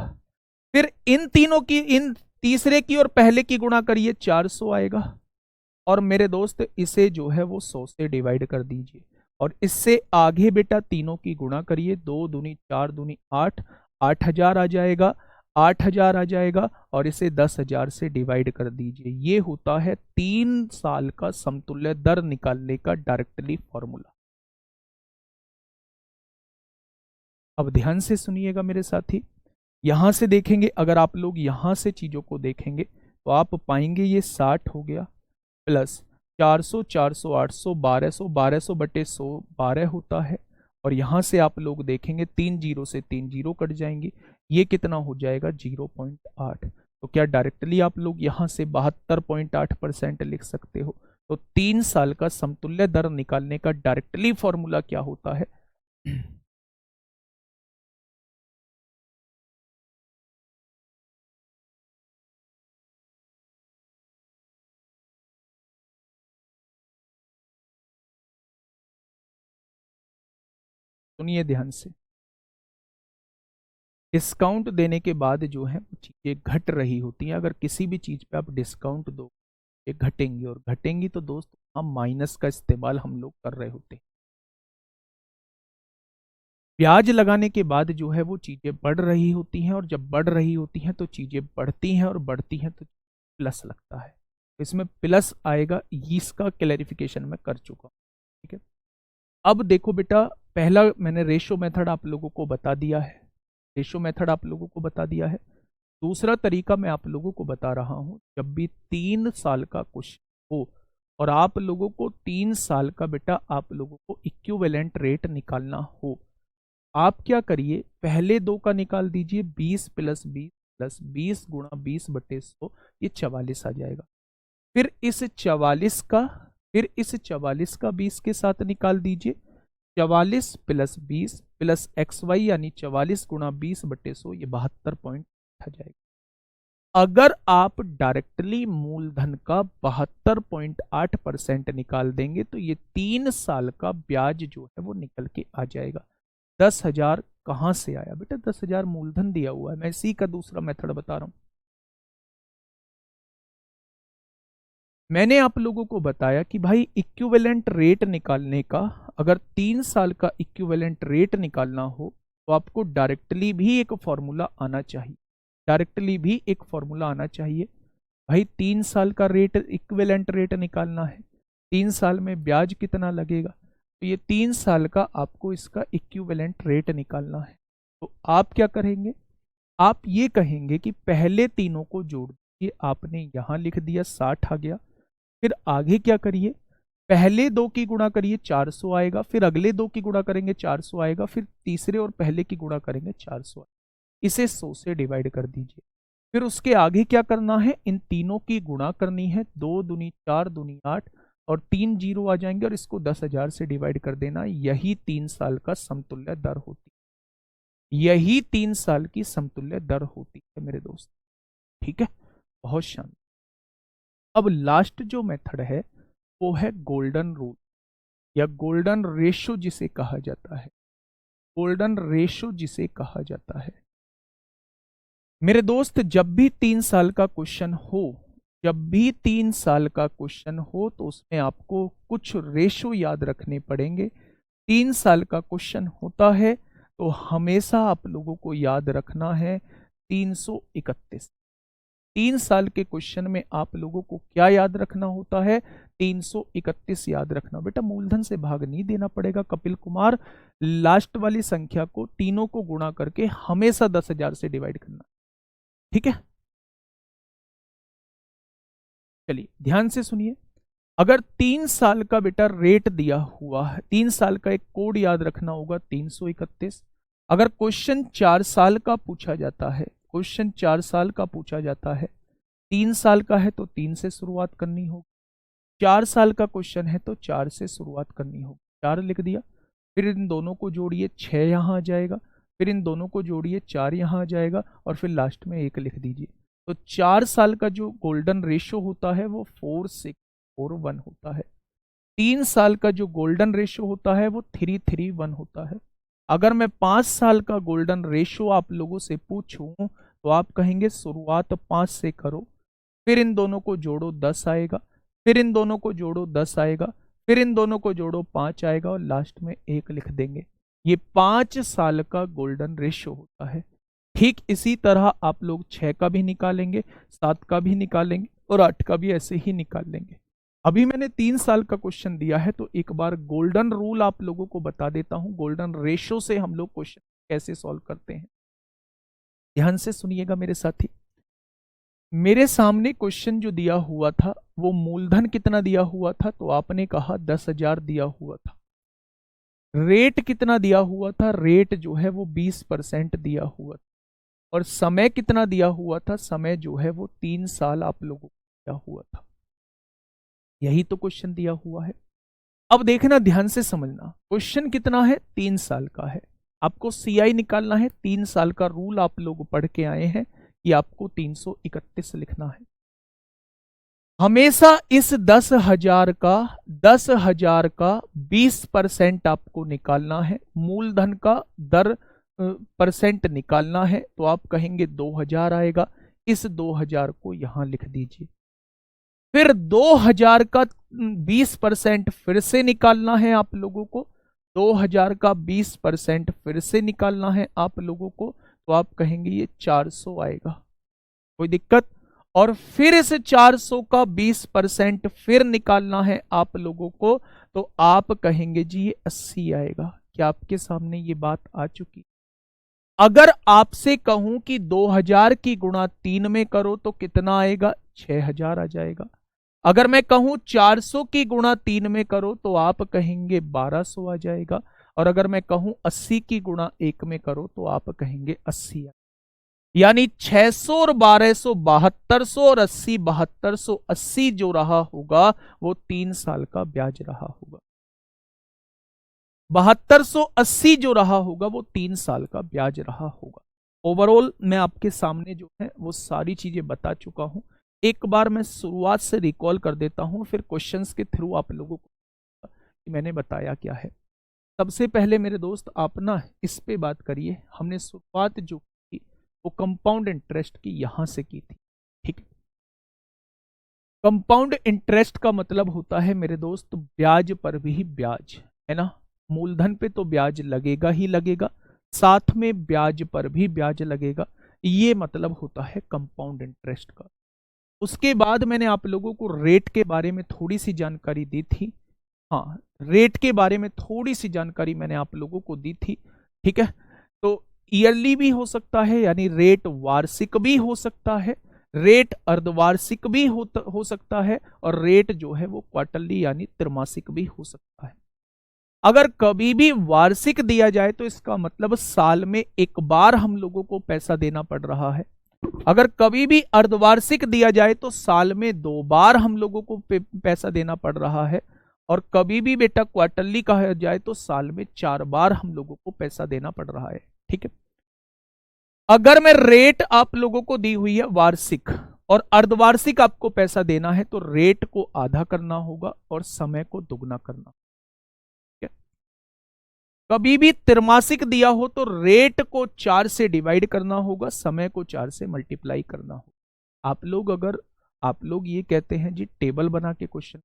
Speaker 1: फिर इन तीनों की, इन तीसरे की और पहले की गुणा करिए, 400 आएगा। और मेरे दोस्त इसे जो है वो 100 से डिवाइड कर दीजिए। और इससे आगे बेटा तीनों की गुणा करिए, 2 दूनी 4 दूनी 8, 8000 आ जाएगा, 8000 आ जाएगा। और इसे 10,000 से डिवाइड कर दीजिए। ये होता है 3 साल का समतुल्य दर निकालने का डायरेक्टली फॉर्मूला। अब ध्यान से सुनिएगा मेरे साथी, यहां से देखेंगे, अगर आप लोग यहां से चीजों को देखेंगे तो आप पाएंगे ये 60 हो गया, प्लस 400 400 800 1200, 1200 बटे 100 12 होता है। और यहां से आप लोग देखेंगे 3 जीरो से 3 जीरो कट जाएंगे, ये कितना हो जाएगा 0.8। तो क्या डायरेक्टली आप लोग यहां से 72.8% लिख सकते हो। तो 3 साल का समतुल्य दर निकालने का डायरेक्टली फॉर्मूला क्या होता है। सुनिए ध्यान से, डिस्काउंट देने के बाद जो है चीजें घट रही होती हैं। अगर किसी भी चीज पे आप डिस्काउंट दो, ये घटेंगी, और घटेंगी तो दोस्त हम माइनस का इस्तेमाल हम लोग कर रहे होते हैं। ब्याज लगाने के बाद जो है वो चीजें बढ़ रही होती हैं, और जब बढ़ रही होती हैं तो चीजें बढ़ती हैं, और बढ़ती हैं तो प्लस लगता है। इसमें प्लस आएगा, इसका क्लैरिफिकेशन मैं कर चुका हूं। ठीक है, अब देखो बेटा, पहला मैंने रेशो मेथड आप लोगों को बता दिया है, रेशो मेथड आप लोगों को बता दिया है। दूसरा तरीका मैं आप लोगों को बता रहा हूं, जब भी 3 साल का क्वेश्चन हो और आप लोगों को 3 साल का बेटा आप लोगों को इक्विवेलेंट रेट निकालना हो, आप क्या करिए, पहले दो का निकाल दीजिए, 20 प्लस 20 गुणा 20 बटे 100, ये 44 आ जाएगा। फिर इस 44 का, फिर इस 44 का 20 के साथ निकाल दीजिए, 44 प्लस 20 प्लस एक्स वाई यानी 44 गुणा 20 बटे 100, ये 72 पॉइंट आ जाएगा। अगर आप डायरेक्टली मूलधन का 72.8% निकाल देंगे तो ये 3 साल का ब्याज जो है वो निकल के आ जाएगा। 10,000 कहां से आया बेटा, 10,000 मूलधन दिया हुआ है, मैं इसी का दूसरा मेथड बता रहा हूं। मैंने आप लोगों को बताया कि भाई इक्विवेलेंट रेट निकालने का, अगर 3 साल का इक्विवेलेंट रेट निकालना हो तो आपको डायरेक्टली भी एक फॉर्मूला आना चाहिए, डायरेक्टली भी एक फॉर्मूला आना चाहिए। भाई 3 साल का रेट, इक्विवेलेंट रेट निकालना है, 3 साल में ब्याज कितना लगेगा, तो ये 3 साल का आपको इसका इक्विवेलेंट रेट निकालना है। तो आप क्या करेंगे, आप ये कहेंगे कि पहले तीनों को जोड़ दीजिए, आपने यहां लिख दिया 60 आ गया। फिर आगे क्या करिए, पहले दो की गुणा करिए 400 आएगा, फिर अगले दो की गुणा करेंगे 400 आएगा, फिर तीसरे और पहले की गुणा करेंगे 400 आएगा। इसे 100 से डिवाइड कर दीजिए। फिर उसके आगे क्या करना है, इन तीनों की गुणा करनी है, 2 दूनी 4 दूनी 8, और 3 जीरो आ जाएंगे, और इसको 10,000 से डिवाइड कर देना। यही 3 साल का समतुल्य दर होती है, यही 3 साल की समतुल्य दर होती है मेरे दोस्त। ठीक है, बहुत शानदार। अब लास्ट जो मेथड है वो है गोल्डन रूल या गोल्डन रेशो जिसे कहा जाता है, गोल्डन रेशो जिसे कहा जाता है। मेरे दोस्त जब भी 3 साल का क्वेश्चन हो, जब भी 3 साल का क्वेश्चन हो तो उसमें आपको कुछ रेशो याद रखने पड़ेंगे। 3 साल का क्वेश्चन होता है तो हमेशा आप लोगों को याद रखना है 331। 3 साल के क्वेश्चन में आप लोगों को क्या याद रखना होता है, 331 याद रखना। बेटा मूलधन से भाग नहीं देना पड़ेगा कपिल कुमार, लास्ट वाली संख्या को तीनों को गुणा करके हमेशा 10,000 से डिवाइड करना। ठीक है, चलिए ध्यान से सुनिए। अगर 3 साल का बेटा रेट दिया हुआ है, 3 साल का एक कोड याद रखना होगा 331। अगर क्वेश्चन 4 साल का पूछा जाता है, क्वेश्चन 4 साल का पूछा जाता है 3 साल का है तो 3 से शुरुआत करनी होगी, 4 साल का क्वेश्चन है तो 4 से शुरुआत करनी होगी। 4 लिख दिया, फिर इन दोनों को जोड़िए 6 यहाँ आ जाएगा, फिर इन दोनों को जोड़िए 4 यहाँ आ जाएगा, और फिर लास्ट में 1 लिख दीजिए। तो 4 साल का जो गोल्डन रेशो होता है वो 4641 होता है। 3 साल का जो गोल्डन रेशो होता है वो 331 होता है। अगर मैं 5 साल का गोल्डन रेशो आप लोगों से पूछूं तो आप कहेंगे शुरुआत 5 से करो, फिर इन दोनों को जोड़ो 10 आएगा, फिर इन दोनों को जोड़ो 10 आएगा, फिर इन दोनों को जोड़ो 5 आएगा, और लास्ट में 1 लिख देंगे। ये 5 साल का गोल्डन रेशो होता है। ठीक इसी तरह आप लोग 6 का भी निकालेंगे, 7 का भी निकालेंगे, और 8 का भी ऐसे ही निकाल लेंगे। अभी मैंने 3 साल का क्वेश्चन दिया है तो एक बार गोल्डन रूल आप लोगों को बता देता हूं, गोल्डन रेशो से हम लोग क्वेश्चन कैसे सॉल्व करते हैं। ध्यान से सुनिएगा मेरे साथी। मेरे सामने क्वेश्चन जो दिया हुआ था वो मूलधन कितना दिया हुआ था, तो आपने कहा 10,000 दिया हुआ था। रेट कितना दिया हुआ था, रेट जो है वो 20% दिया हुआ था, और समय कितना दिया हुआ था, समय जो है वो 3 साल आप लोगों को दिया हुआ था। यही तो क्वेश्चन दिया हुआ है। अब देखना, ध्यान से समझना, क्वेश्चन कितना है, 3 साल का है। आपको सीआई निकालना है। 3 साल का रूल आप लोग पढ़ के आए हैं कि आपको 331 लिखना है। हमेशा इस 10,000 का 20% आपको निकालना है। मूलधन का दर परसेंट निकालना है, तो आप कहेंगे 2,000 आएगा। इस 2,000 को यहां लिख दीजिए। फिर 2,000 का 20% फिर से निकालना है आप लोगों को। 2,000 का 20% फिर से निकालना है आप लोगों को, तो आप कहेंगे ये 400 आएगा। कोई दिक्कत? और फिर इस 400 का 20% फिर निकालना है आप लोगों को, तो आप कहेंगे जी ये 80 आएगा। क्या आपके सामने ये बात आ चुकी? अगर आपसे कहूं कि 2,000 की गुणा 3 में करो तो कितना आएगा, 6,000 आ जाएगा। अगर मैं कहूं 400 की गुणा 3 में करो तो आप कहेंगे 1,200 आ जाएगा। और अगर मैं कहूं 80 की गुणा 1 में करो तो आप कहेंगे 80 आ। यानी 600 और 1,200 7200 और 80 7280 जो रहा होगा वो 3 साल का ब्याज रहा होगा। 7280 जो रहा होगा वो 3 साल का ब्याज रहा होगा। ओवरऑल मैं आपके सामने जो है वो सारी चीजें बता चुका हूं। एक बार मैं शुरुआत से रिकॉल कर देता हूं, फिर क्वेश्चंस के थ्रू आप लोगों को मैंने बताया क्या है। सबसे पहले मेरे दोस्त आप ना इस पे बात करिए। हमने शुरुआत जो की वो कंपाउंड इंटरेस्ट की यहां से की थी, ठीक है। कंपाउंड इंटरेस्ट का मतलब होता है मेरे दोस्त ब्याज पर भी ब्याज, है ना। मूलधन पे तो ब्याज लगेगा ही लगेगा, साथ में ब्याज पर भी ब्याज लगेगा। ये मतलब होता है कंपाउंड इंटरेस्ट का। उसके बाद मैंने आप लोगों को रेट के बारे में थोड़ी सी जानकारी दी थी। हाँ, रेट के बारे में थोड़ी सी जानकारी मैंने आप लोगों को दी थी, ठीक है। तो ईयरली भी हो सकता है, यानी रेट वार्षिक भी हो सकता है, रेट अर्धवार्षिक भी हो सकता है, और रेट जो है वो क्वार्टरली यानी त्रैमासिक भी हो सकता है। अगर कभी भी वार्षिक दिया जाए तो इसका मतलब साल में एक बार हम लोगों को पैसा देना पड़ रहा है। अगर कभी भी अर्धवार्षिक दिया जाए तो साल में 2 बार हम लोगों को पैसा देना पड़ रहा है। और कभी भी बेटा क्वार्टरली कहा जाए तो साल में 4 बार हम लोगों को पैसा देना पड़ रहा है, ठीक है। अगर मैं रेट आप लोगों को दी हुई है वार्षिक और अर्धवार्षिक आपको पैसा देना है तो रेट को आधा करना होगा और समय को दुगना करना। कभी भी त्रैमासिक दिया हो तो रेट को 4 से डिवाइड करना होगा, समय को 4 से मल्टीप्लाई करना होगा। आप लोग ये कहते हैं जी टेबल बना के क्वेश्चन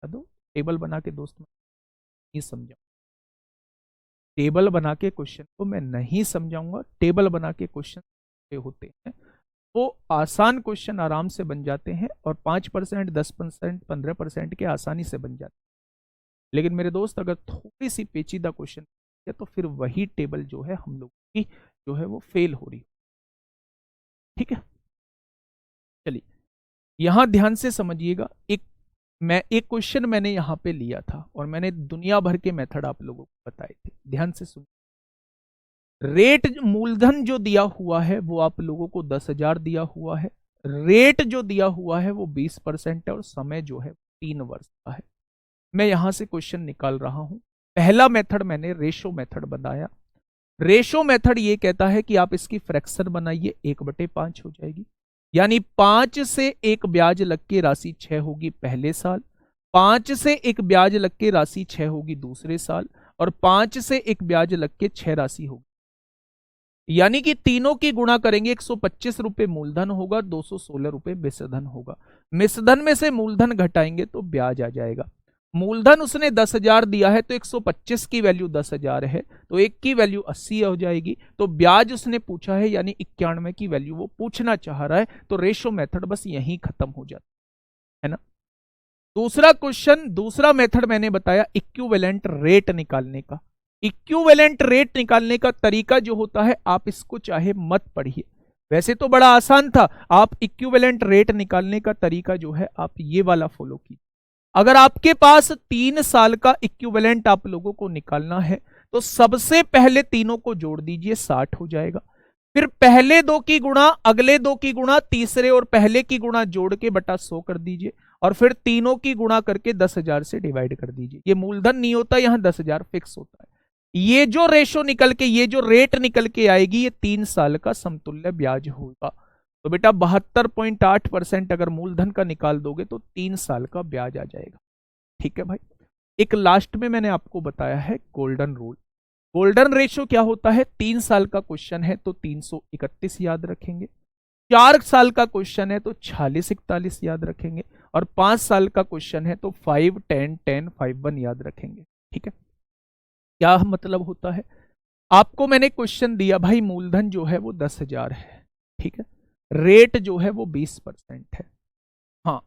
Speaker 1: दो, टेबल बना के दोस्त नहीं समझाऊंगा, टेबल बना के क्वेश्चन को मैं नहीं समझाऊंगा। टेबल बना के क्वेश्चन होते हैं वो आसान क्वेश्चन आराम से बन जाते हैं, और 5% 10% 15% के आसानी से बन जाते हैं। लेकिन मेरे दोस्त अगर थोड़ी सी पेचीदा क्वेश्चन तो फिर वही टेबल जो है हम लोग की जो है वो फेल हो रही, ठीक है। चलिए यहां ध्यान से समझिएगा। एक क्वेश्चन मैंने यहां पे लिया था और मैंने दुनिया भर के मेथड आप लोगों को बताए थे। ध्यान से सुन, रेट मूलधन जो दिया हुआ है वो आप लोगों को 10,000 दिया हुआ है, रेट जो दिया हुआ है वो 20% है और समय जो है 3 वर्ष का है। मैं यहां से क्वेश्चन निकाल रहा हूं। पहला मेथड मैंने रेशो मेथड बताया। रेशो मेथड ये कहता है कि आप इसकी फ्रैक्शन बनाइए, 1/5 हो जाएगी, यानी 5 से एक ब्याज लग के राशि 6 होगी पहले साल, 5 से एक ब्याज लग के राशि 6 होगी दूसरे साल, और 5 से एक ब्याज लग के 6 राशि होगी। यानी कि तीनों की गुणा करेंगे, 125 रुपए मूलधन होगा, 216 रुपए मिश्रधन होगा। मिश्रधन में से मूलधन घटाएंगे तो ब्याज आ जाएगा। मूलधन उसने 10,000 दिया है तो 125 की वैल्यू 10,000 है, तो एक की वैल्यू 80 हो जाएगी। तो ब्याज उसने पूछा है यानी 91 की वैल्यू वो पूछना चाह रहा है, तो रेशो मेथड बस यहीं खत्म हो जाता है ना। दूसरा क्वेश्चन, दूसरा मेथड मैंने बताया इक्विवेलेंट रेट निकालने का। इक्विवेलेंट रेट निकालने का तरीका जो होता है, आप इसको चाहे मत पढ़िए, वैसे तो बड़ा आसान था। आप इक्विवेलेंट रेट निकालने का तरीका जो है आप ये वाला फॉलो कीजिए। अगर आपके पास 3 साल का इक्विवेलेंट आप लोगों को निकालना है, तो सबसे पहले तीनों को जोड़ दीजिए, 60 हो जाएगा। फिर पहले दो की गुणा, अगले दो की गुणा, तीसरे और पहले की गुणा जोड़ के बटा 100 कर दीजिए, और फिर तीनों की गुणा करके 10,000 से डिवाइड कर दीजिए। ये मूलधन नहीं होता, यहां 10,000 फिक्स होता है। ये जो रेशो निकल के, ये जो रेट निकल के आएगी, ये 3 साल का समतुल्य ब्याज होगा। तो बेटा 72.8% अगर मूलधन का निकाल दोगे तो 3 साल का ब्याज आ जाएगा। ठीक है भाई। एक लास्ट में मैंने आपको बताया है गोल्डन रूल। गोल्डन रेशो क्या होता है? 3 साल का क्वेश्चन है तो 331 याद रखेंगे, 4 साल का क्वेश्चन है तो 4641 याद रखेंगे, और 5 साल का क्वेश्चन है तो 5 10 10 5 1 याद रखेंगे। ठीक है। क्या मतलब होता है? आपको मैंने क्वेश्चन दिया भाई, मूलधन जो है वो 10,000 है, ठीक है, रेट जो है वो 20% है। हाँ,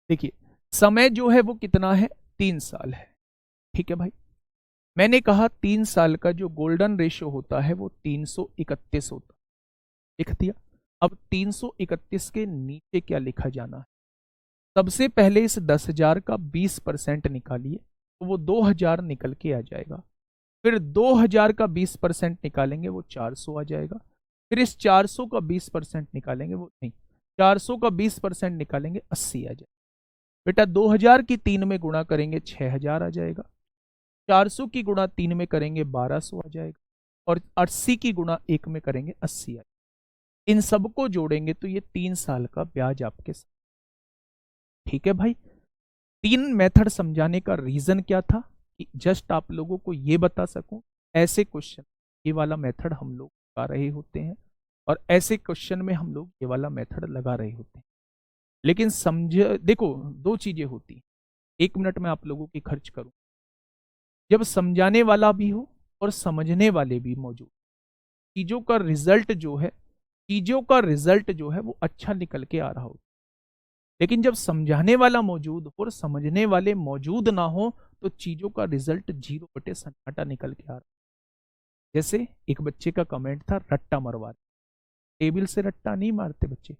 Speaker 1: देखिए समय जो है वो कितना है? 3 साल है। ठीक है भाई। मैंने कहा 3 साल का जो गोल्डन रेशियो होता है वो 331 होता है, लिख दिया। अब 331 के नीचे क्या लिखा जाना है? सबसे पहले इस 10,000 का 20% निकालिए, तो वो 2,000 निकल के आ जाएगा। फिर 2,000 का 20% निकालेंगे, वो 400 आ जाएगा। फिर इस 400 का 20% निकालेंगे, वो नहीं, 400 का 20% निकालेंगे, 80 आ जाएगा। बेटा 2,000 की 3 में गुणा करेंगे, 6,000 आ जाएगा। 400 की गुणा 3 में करेंगे, 1,200 आ जाएगा। और 80 की गुणा 1 में करेंगे, 80 आ जाएगा। इन सबको जोड़ेंगे तो ये 3 साल का ब्याज आपके साथ। ठीक है भाई। 3 मेथड समझाने का रीजन क्या था? कि जस्ट आप लोगों को ये बता सकूं, ऐसे क्वेश्चन ये वाला मेथड हम लोग लगा रहे होते हैं, और ऐसे क्वेश्चन में हम लोग ये वाला मेथड लगा रहे होते हैं। लेकिन समझ, देखो 2 चीजें होती हैं। 1 मिनट में आप लोगों की खर्च करूं, जब समझाने वाला भी हो और समझने वाले भी मौजूद, चीजों का रिजल्ट जो है, चीजों का रिजल्ट जो है वो अच्छा निकल के आ रहा हो। लेकिन जब समझाने वाला मौजूद हो और समझने वाले मौजूद ना हो, तो चीजों का रिजल्ट 0/सन्नाटा निकल के आ रहा। जैसे एक बच्चे का कमेंट था, रट्टा मरवा, टेबल से रट्टा नहीं मारते बच्चे।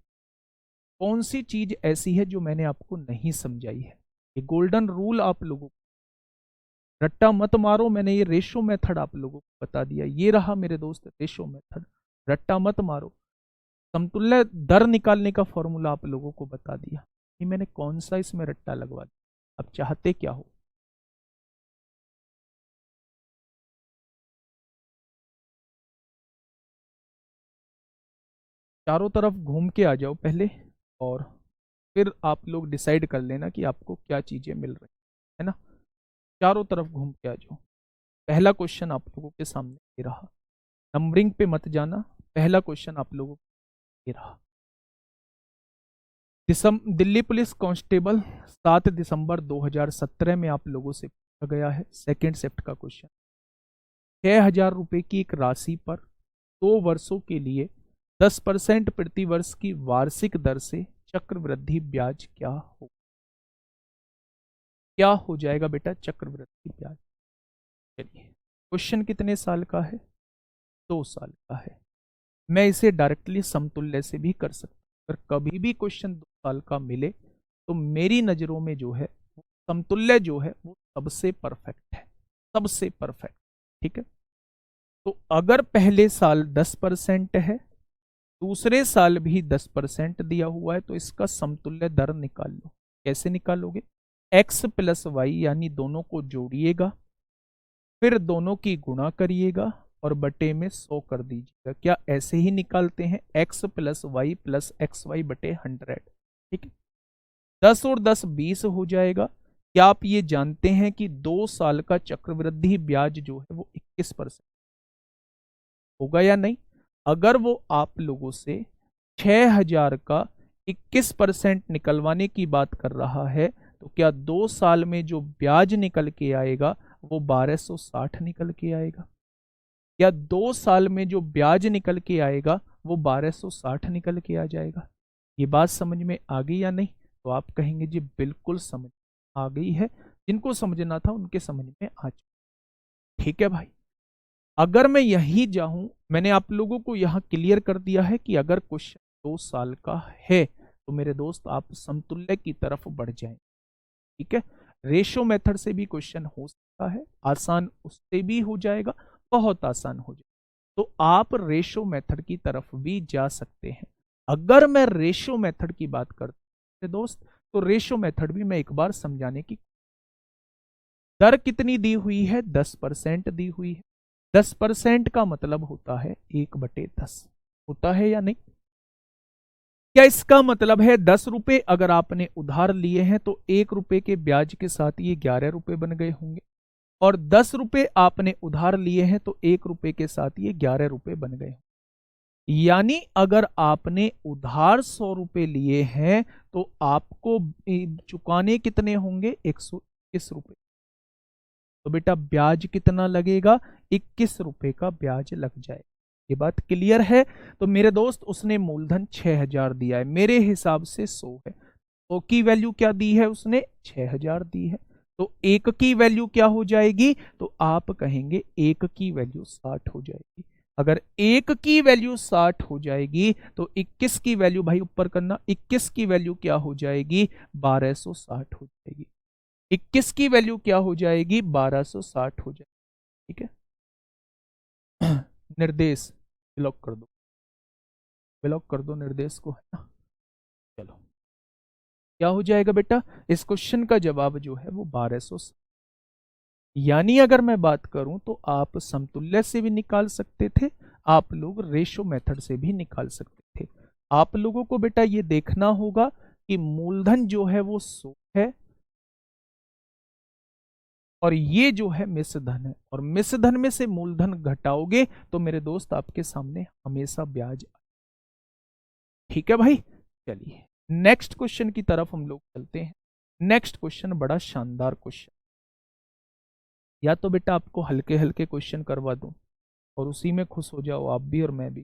Speaker 1: कौन सी चीज ऐसी है जो मैंने आपको नहीं समझाई है? ये गोल्डन रूल आप लोगों को, रट्टा मत मारो, मैंने ये रेशो मेथड आप लोगों को बता दिया। ये रहा मेरे दोस्त रेशो मेथड, रट्टा मत मारो। समतुल्य दर निकालने का फॉर्मूला आप लोगों को बता दिया। ये मैंने कौन सा इसमें रट्टा लगवा दिया? अब चाहते क्या हो? चारों तरफ घूम के आ जाओ पहले, और फिर आप लोग डिसाइड कर लेना कि आपको क्या चीजें मिल रही है ना। चारों तरफ घूम के आ जाओ। पहला क्वेश्चन आप लोगों के सामने ये रहा, नंबरिंग पे मत जाना। पहला क्वेश्चन आप लोगों को ये रहा, दिल्ली पुलिस कांस्टेबल 7 दिसंबर 2017 में आप लोगों से पूछा गया है, सेकेंड शिफ्ट का क्वेश्चन। 6,000 रुपए की एक राशि पर 2 वर्षों के लिए 10% प्रति वर्ष की वार्षिक दर से चक्रवृद्धि ब्याज क्या हो जाएगा बेटा? चक्रवृद्धि ब्याज। चलिए, क्वेश्चन कितने साल का है? 2 साल का है। मैं इसे डायरेक्टली समतुल्य से भी कर सकता हूं। अगर कभी भी क्वेश्चन 2 साल का मिले, तो मेरी नजरों में जो है समतुल्य जो है वो सबसे परफेक्ट है, सबसे परफेक्ट। ठीक है। तो अगर पहले साल 10% है, दूसरे साल भी 10% दिया हुआ है, तो इसका समतुल्य दर निकाल लो। कैसे निकालोगे? x प्लस वाई यानी दोनों को जोड़िएगा, फिर दोनों की गुणा करिएगा और बटे में 100 कर दीजिएगा। क्या ऐसे ही निकालते हैं? x plus y plus x y बटे 100। ठीक है, 10 और 10 20 हो जाएगा। क्या आप ये जानते हैं कि 2 साल का चक्रवृद्धि ब्याज जो है वो 21% होगा या नहीं? अगर वो आप लोगों से 6000 का 21% निकलवाने की बात कर रहा है, तो क्या 2 साल में जो ब्याज निकल के आएगा वो 1260 निकल के आएगा? या 2 साल में जो ब्याज निकल के आएगा वो 1260 निकल के आ जाएगा? ये बात समझ में आ गई या नहीं? तो आप कहेंगे जी बिल्कुल समझ आ गई है, जिनको समझना था उनके समझ में आ चुका। ठीक है भाई, अगर मैं यही जाऊं, मैंने आप लोगों को यहां क्लियर कर दिया है कि अगर क्वेश्चन 2 साल का है तो मेरे दोस्त आप समतुल्य की तरफ बढ़ जाएं। ठीक है, रेशो मेथड से भी क्वेश्चन हो सकता है, आसान उससे भी हो जाएगा, बहुत आसान हो जाएगा, तो आप रेशो मेथड की तरफ भी जा सकते हैं। अगर मैं रेशो मेथड की बात करता हूं दोस्त, तो रेशो मेथड भी मैं एक बार समझाने की, दर कितनी दी हुई है? 10% दी हुई है। 10% का मतलब होता है 1/10, होता है या नहीं? क्या इसका मतलब है 10 रुपए अगर आपने उधार लिए हैं तो 1 रुपए के ब्याज के साथ ये 11 रुपए बन गए होंगे, और 10 रुपए आपने उधार लिए हैं तो 1 रुपए के साथ ये 11 रुपए बन गए। यानी अगर आपने उधार 100 रुपए लिए हैं तो आपको चुकाने कितने होंगे? 121 रुपए। तो बेटा ब्याज कितना लगेगा? 21 रुपए का ब्याज लग जाए। ये बात क्लियर है? तो मेरे दोस्त उसने मूलधन 6000 दिया है, मेरे हिसाब से 100 है, तो की वैल्यू क्या दी है उसने? 6000 दी है। तो एक की वैल्यू क्या हो जाएगी? तो आप कहेंगे एक की वैल्यू 60 हो जाएगी। अगर एक की वैल्यू 60 हो जाएगी तो 21 की वैल्यू, भाई ऊपर करना, 21 की वैल्यू क्या हो जाएगी? 1260 हो जाएगी। 21 की वैल्यू क्या हो जाएगी? 1260 हो जाएगी। ठीक है, निर्देश ब्लॉक कर दो, ब्लॉक कर दो निर्देश को, है ना। चलो, क्या हो जाएगा बेटा? इस क्वेश्चन का जवाब जो है वो 1260। यानी अगर मैं बात करूं तो आप समतुल्य से भी निकाल सकते थे, आप लोग रेशो मेथड से भी निकाल सकते थे। आप लोगों को बेटा ये देखना होगा कि मूलधन जो है वो 100 है और ये जो है मिश्रधन है, और मिश्रधन में से मूलधन घटाओगे तो मेरे दोस्त आपके सामने हमेशा ब्याज। ठीक है भाई, चलिए नेक्स्ट क्वेश्चन की तरफ हम लोग चलते हैं। नेक्स्ट क्वेश्चन बड़ा शानदार क्वेश्चन, या तो बेटा आपको हल्के हल्के क्वेश्चन करवा दूं और उसी में खुश हो जाओ आप भी और मैं भी।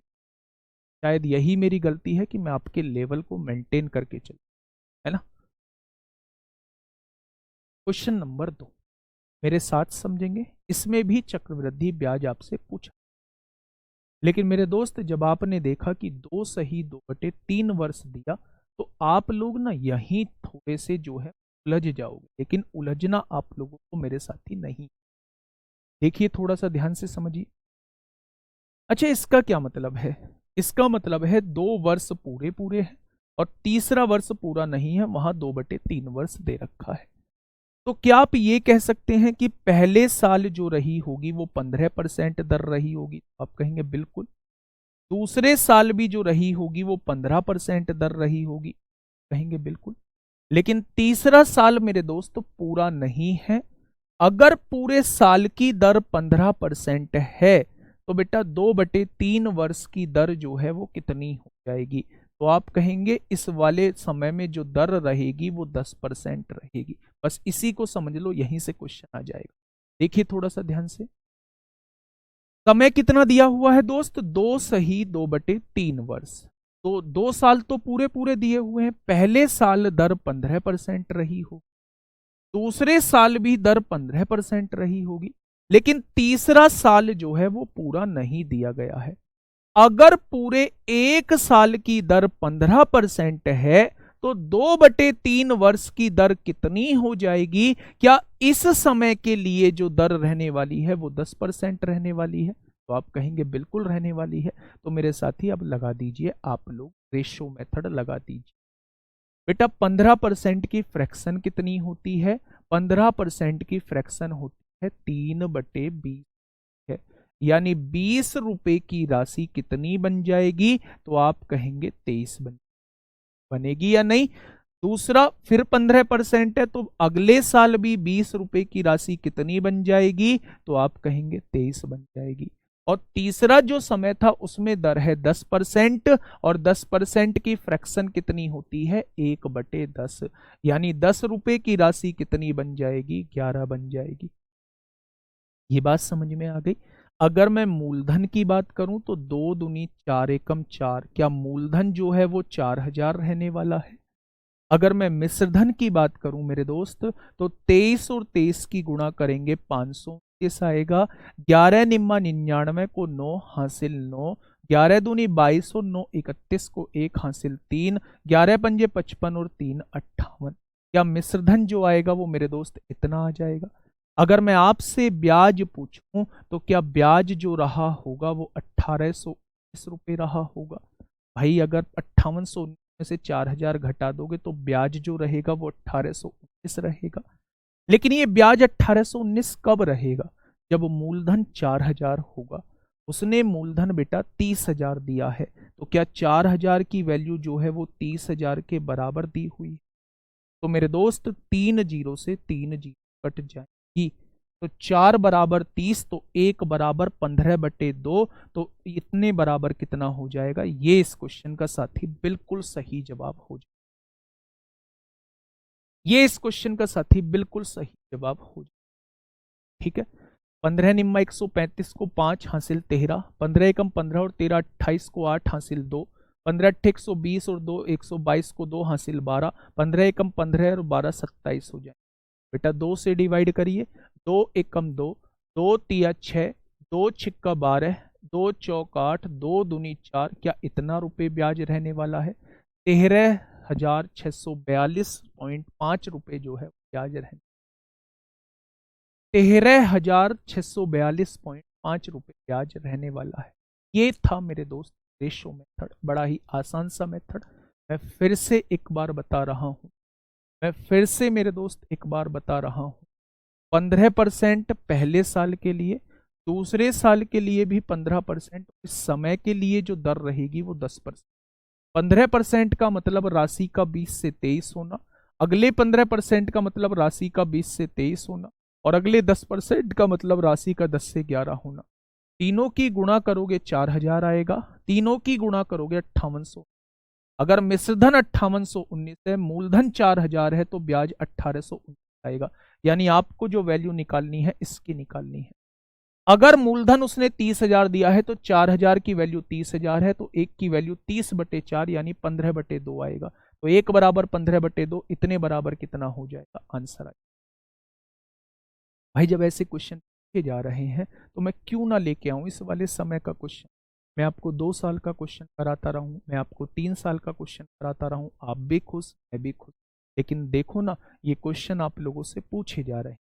Speaker 1: शायद यही मेरी गलती है कि मैं आपके लेवल को मेंटेन करके चलूं, है ना। क्वेश्चन नंबर 2 मेरे साथ समझेंगे, इसमें भी चक्रवृद्धि ब्याज आपसे पूछा। लेकिन मेरे दोस्त जब आपने देखा कि 2 सही 2/3 वर्ष दिया तो आप लोग ना यहीं थोड़े से जो है उलझ जाओगे, लेकिन उलझना आप लोगों को मेरे साथी नहीं। देखिए थोड़ा सा ध्यान से समझिए। अच्छा, इसका क्या मतलब है? इसका मतलब है 2 वर्ष पूरे पूरे हैं और तीसरा वर्ष पूरा नहीं है, वहां 2/3 वर्ष दे रखा है। तो क्या आप ये कह सकते हैं कि पहले साल जो रही होगी वो 15% दर रही होगी? आप कहेंगे बिल्कुल। दूसरे साल भी जो रही होगी वो 15% दर रही होगी? कहेंगे बिल्कुल। लेकिन तीसरा साल मेरे दोस्त पूरा नहीं है। अगर पूरे साल की दर 15% है तो बेटा 2/3 वर्ष की दर जो है वो कितनी हो जाएगी? तो आप कहेंगे इस वाले समय में जो दर रहेगी वो 10% रहेगी। बस इसी को समझ लो, यहीं से क्वेश्चन आ जाएगा। देखिए थोड़ा सा ध्यान से, समय कितना दिया हुआ है दोस्त? 2 सही 2/3 वर्ष। तो 2 साल तो पूरे पूरे दिए हुए हैं। पहले साल दर 15% रही हो, दूसरे साल भी दर 15% रही होगी, लेकिन तीसरा साल जो है वो पूरा नहीं दिया गया है। अगर पूरे एक साल की दर 15% है तो 2/3 वर्ष की दर कितनी हो जाएगी? क्या इस समय के लिए जो दर रहने वाली है वो 10% रहने वाली है? तो आप कहेंगे बिल्कुल रहने वाली है। तो मेरे साथी अब लगा दीजिए, आप लोग रेशो मेथड लगा दीजिए। बेटा 15% की फ्रैक्शन कितनी होती है? 15% की फ्रैक्शन होती है 3/20 है, यानी 20 रुपए की राशि कितनी बन जाएगी? तो आप कहेंगे 23 बनेगी या नहीं? दूसरा, फिर 15% है तो अगले साल भी 20 रुपए की राशि कितनी बन जाएगी? तो आप कहेंगे 23 बन जाएगी। और तीसरा जो समय था उसमें दर है 10%, और 10% की फ्रैक्शन कितनी होती है? 1/10, यानी 10 रुपए की राशि कितनी बन जाएगी? 11 बन जाएगी। ये बात समझ में आ गई? अगर मैं मूलधन की बात करूं तो 2 दूनी 4 एकम 4, क्या मूलधन जो है वो 4000 रहने वाला है? अगर मैं मिश्रधन की बात करूं मेरे दोस्त, तो 23 और 23 की गुणा करेंगे 500, किस आएगा? 11 निम्मा 99 को 9 हासिल 9, 11 दूनी 22 और 9 31 को 1 हासिल 3, 11 पंजे 55 और 3 58। क्या मिश्रधन जो आएगा वो मेरे दोस्त इतना आ जाएगा? अगर मैं आपसे ब्याज पूछूं तो क्या ब्याज जो रहा होगा वो 1819 रुपये रहा होगा? भाई अगर 5800 में से 4000 घटा दोगे तो ब्याज जो रहेगा वो 1819 रहेगा। लेकिन ये ब्याज 1819 कब रहेगा? जब मूलधन 4000 होगा। उसने मूलधन बेटा 30,000 दिया है, तो क्या 4000 की वैल्यू जो है वो 30,000 के बराबर दी हुई? तो मेरे दोस्त 3 जीरो से 3 जीरो कट जाएगी, तो 4 बराबर 30, तो 1 बराबर 15/2, तो इतने बराबर कितना हो जाएगा? ये इस क्वेश्चन का साथी बिल्कुल सही जवाब हो जाएगा। ये इस क्वेश्चन का साथी बिल्कुल सही जवाब हो जाएगा। ठीक है। 15 निम्मा 135 को 5 हासिल 13, 15 एकम 15 और 13 28 को 8 हासिल 2, 15 अट्ठे 120 और 2 122 को 2 हासिल 12, 15 एकम 15 और 12 27 हो जाए। बेटा 2 से डिवाइड करिए, 2 एकम 2, 2 तिया 6, 2 छिक्का 12, 2 चौक 8, 2 दूनी 4, क्या इतना रुपए ब्याज रहने वाला है? 13,642.5 रुपए जो है ब्याज रहने, 13,642.5 रुपए ब्याज रहने वाला है। ये था मेरे दोस्त रेशो मेथड, बड़ा ही आसान सा मेथड। मैं फिर से एक बार बता रहा हूं, मैं फिर से मेरे दोस्त एक बार बता रहा हूं, 15% पहले साल के लिए, दूसरे साल के लिए भी 15%, इस समय के लिए जो दर रहेगी वो 10%। 15% का मतलब राशि का 20 से 23 होना, अगले 15% का मतलब राशि का 20 से 23 होना, और अगले 10% का मतलब राशि का 10 से 11 होना। तीनों की गुणा करोगे 4000 आएगा, तीनों की गुणा करोगे 5800। अगर मिश्रधन 5819 है, मूलधन 4000 है, तो ब्याज 1819 आएगा। यानी आपको जो वैल्यू निकालनी है इसकी निकालनी है। अगर मूलधन उसने 30,000 दिया है तो 4000 की वैल्यू 30,000 है, तो 1 की वैल्यू 30/4 यानी 15/2 आएगा। तो 1 बराबर 15/2, इतने बराबर कितना हो जाएगा? आंसर आएगा। भाई जब ऐसे क्वेश्चन पूछे जा रहे हैं तो मैं क्यों ना लेके आऊं इस वाले समय का क्वेश्चन। मैं आपको 2 साल का क्वेश्चन कराता रहूं, मैं आपको 3 साल का क्वेश्चन कराता रहूं, आप भी खुश मैं भी खुश। लेकिन देखो ना, ये क्वेश्चन आप लोगों से पूछे जा रहे हैं।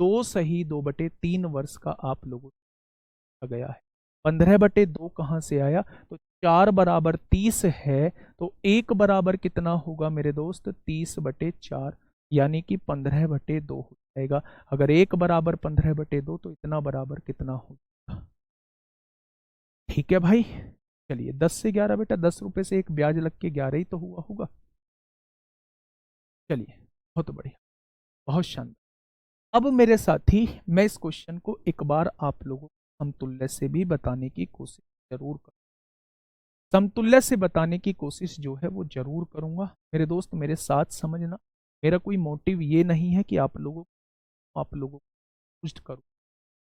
Speaker 1: 2 सही 2/3 वर्ष का आप लोगों से गया है। 15/2 कहां से आया? तो 4 बराबर 30 है, तो 1 बराबर कितना होगा मेरे दोस्त? 30/4, यानी कि 15/2 हो जाएगा। अगर 1 बराबर 15/2 तो इतना बराबर कितना होगा? ठीक है भाई। चलिए 10 से 11 बेटा, 10 रुपए से एक ब्याज लग के 11 ही तो हुआ होगा। चलिए बहुत बढ़िया, बहुत शानदार। अब मेरे साथी मैं इस क्वेश्चन को एक बार आप लोगों को समतुल्य से भी बताने की कोशिश जरूर करूँ, समतुल्य से बताने की कोशिश जो है वो जरूर करूंगा। मेरे दोस्त मेरे साथ समझना, मेरा कोई मोटिव ये नहीं है कि आप लोगों को पुष्ट करूं,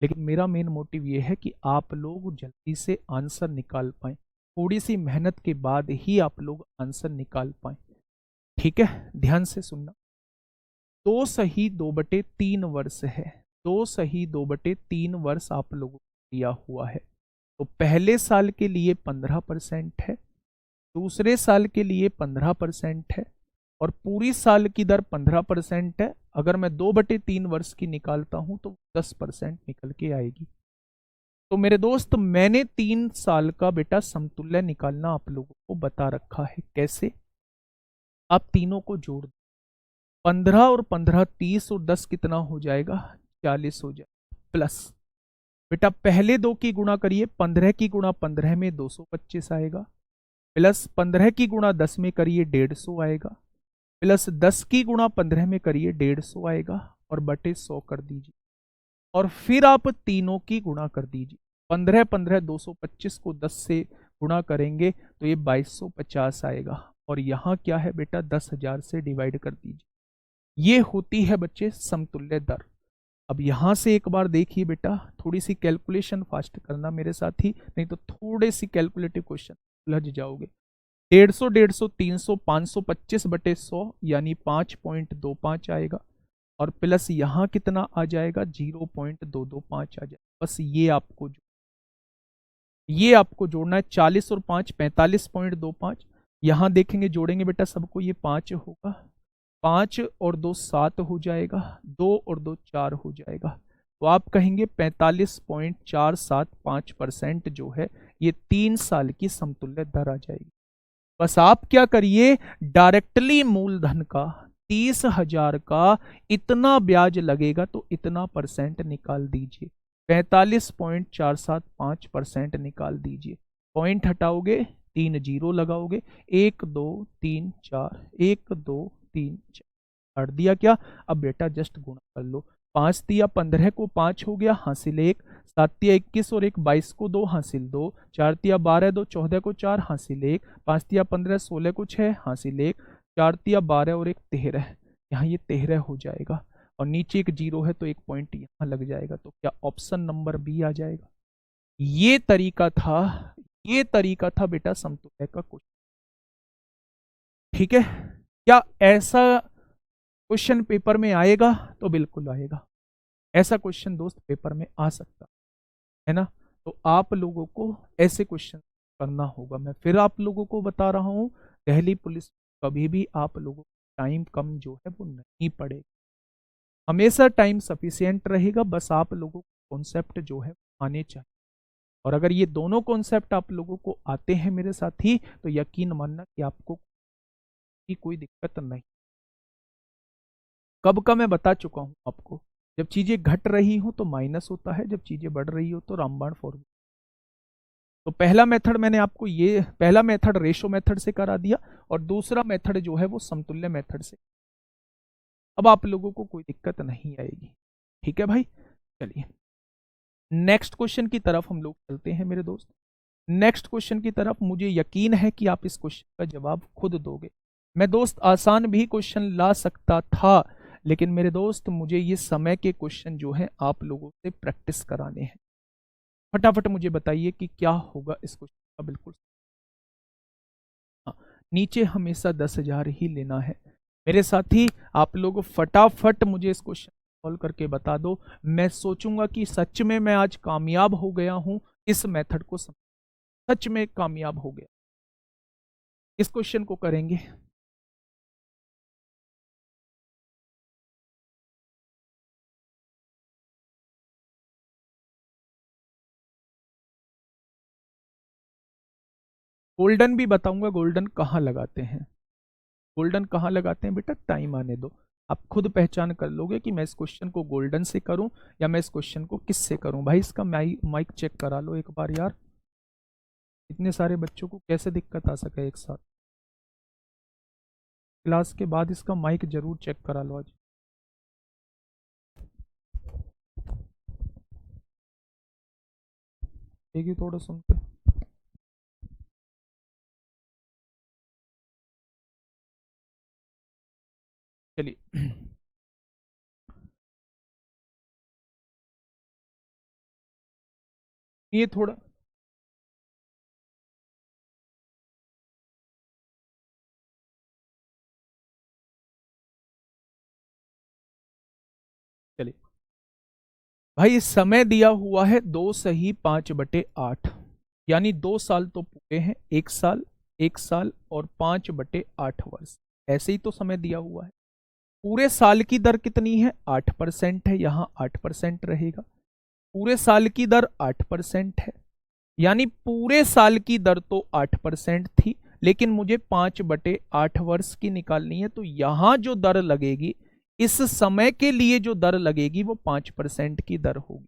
Speaker 1: लेकिन मेरा मेन मोटिव ये है कि आप लोग जल्दी से आंसर निकाल पाए, थोड़ी सी मेहनत के बाद ही आप लोग आंसर निकाल पाए। ठीक है, ध्यान से सुनना। 2 सही 2/3 वर्ष है, 2 सही 2/3 वर्ष आप लोगों को दिया हुआ है। तो पहले साल के लिए 15% है, दूसरे साल के लिए 15% है, और पूरी साल की दर 15% है। अगर मैं 2/3 वर्ष की निकालता हूं तो 10% निकल के आएगी। तो मेरे दोस्त मैंने 3 साल का बेटा समतुल्य निकालना आप लोगों को बता रखा है। कैसे? आप तीनों को जोड़ दो, 15 और 15 30 और 10 कितना हो जाएगा? 40 हो जाएगा। प्लस बेटा पहले दो की गुणा करिए, 15 की गुणा 15 में 225 आएगा, प्लस 15 की गुणा 10 में करिए 150 आएगा, प्लस 10 की गुणा 15 में करिए 150 आएगा, और बटे 100 कर दीजिए, और फिर आप तीनों की गुणा कर दीजिए। 15 15 225 को 10 से गुणा करेंगे तो ये 2250 आएगा, और यहाँ क्या है बेटा? 10,000 से डिवाइड कर दीजिए। ये होती है बच्चे समतुल्य दर। अब यहां से एक बार देखिए बेटा, थोड़ी सी कैलकुलेशन फास्ट करना मेरे साथ ही, नहीं तो थोड़े सी कैलकुलेटिव क्वेश्चन उलझ जाओगे। 150 150 300 525 बटे 100 यानी 5.25 आएगा, और प्लस यहां कितना आ जाएगा? 0.225 आ जाएगा। बस ये आपको जोड़ना है। 40 और 5 45.25। यहां देखेंगे जोड़ेंगे बेटा सबको, ये 5 होगा, 5 और 2 7 हो जाएगा, 2 और 2 4 हो जाएगा। तो आप कहेंगे 45.475% जो है ये 3 साल की समतुल्य दर आ जाएगी। बस आप क्या करिए, डायरेक्टली मूलधन का 30,000 का इतना ब्याज लगेगा तो इतना परसेंट निकाल दीजिए, 45.475% निकाल दीजिए। पॉइंट हटाओगे, 3 जीरो लगाओगे, 1 2 3 4, 1 2 3 4 हट दिया क्या? अब बेटा जस्ट गुणा कर लो। 5 तिया 15 को 5 हो गया, हासिल 1, 7 तिया 21 और 1 22 को 2 हासिल 2, 4 तिया 12 2 14 को 4 हासिल 1, 5 तिया 15 16 को 6 हासिल 1, 4 तिया 12 और 1 13। यहाँ ये 13 हो जाएगा, और नीचे एक जीरो है तो एक पॉइंट यहाँ लग जाएगा। तो क्या ऑप्शन नंबर बी आ जाएगा? ये तरीका था बेटा समतुल्य का क्वेश्चन। ठीक है, क्या ऐसा क्वेश्चन पेपर में आएगा? तो बिल्कुल आएगा, ऐसा क्वेश्चन दोस्त पेपर में आ सकता है ना। तो आप लोगों को ऐसे क्वेश्चन करना होगा। मैं फिर आप लोगों को बता रहा हूं, दिल्ली पुलिस कभी भी आप लोगों को टाइम कम जो है वो नहीं पड़ेगा, हमेशा टाइम सफिशियंट रहेगा। बस आप लोगों को कॉन्सेप्ट जो है आने चाहिए, और अगर ये दोनों कॉन्सेप्ट आप लोगों को आते हैं मेरे साथ ही, तो यकीन मानना कि आपको कोई दिक्कत नहीं। कब का मैं बता चुका हूं आपको, जब चीजें घट रही हो तो माइनस होता है, जब चीजें बढ़ रही हो तो रामबाण फॉर्मूला। तो पहला मेथड मैंने आपको, ये पहला मेथड रेशो मेथड से करा दिया, और दूसरा मेथड जो है वो समतुल्य मेथड से। अब आप लोगों को कोई दिक्कत नहीं आएगी। ठीक है भाई, चलिए नेक्स्ट क्वेश्चन की तरफ हम लोग चलते हैं मेरे दोस्त। नेक्स्ट क्वेश्चन की तरफ मुझे यकीन है कि आप इस क्वेश्चन का जवाब खुद दोगे। मैं दोस्त आसान भी क्वेश्चन ला सकता था, लेकिन मेरे दोस्त मुझे ये समय के क्वेश्चन जो है आप लोगों से प्रैक्टिस कराने हैं। फटाफट मुझे बताइए कि क्या होगा इस क्वेश्चन का। बिल्कुल हाँ, नीचे हमेशा 10,000 ही लेना है मेरे साथी। आप लोग फटाफट मुझे इस क्वेश्चन सॉल्व करके बता दो। मैं सोचूंगा कि सच में मैं आज कामयाब हो गया हूं इस मेथड को सच में कामयाब हो गया। इस क्वेश्चन को करेंगे। गोल्डन भी बताऊंगा, गोल्डन कहाँ लगाते हैं। गोल्डन कहाँ लगाते हैं बेटा, टाइम आने दो, आप खुद पहचान कर लोगे कि मैं इस क्वेश्चन को गोल्डन से करूं या मैं इस क्वेश्चन को किससे करूं। भाई इसका माइक चेक करा लो एक बार यार, इतने सारे बच्चों को कैसे दिक्कत आ सके एक साथ। क्लास के बाद इसका माइक जरूर चेक करा लो आज। एक ही थोड़ा सुनते, चलिए ये थोड़ा, चलिए भाई समय दिया हुआ है 2 सही 5/8, यानी 2 साल तो पूरे हैं, 1 साल 1 साल और 5/8 वर्ष, ऐसे ही तो समय दिया हुआ है। पूरे साल की दर कितनी है? 8% है, यहाँ 8% रहेगा। पूरे साल की दर 8% है, यानी पूरे साल की दर तो 8% थी, लेकिन मुझे 5/8 वर्ष की निकालनी है, तो यहां जो दर लगेगी, इस समय के लिए जो दर लगेगी वो 5% की दर होगी।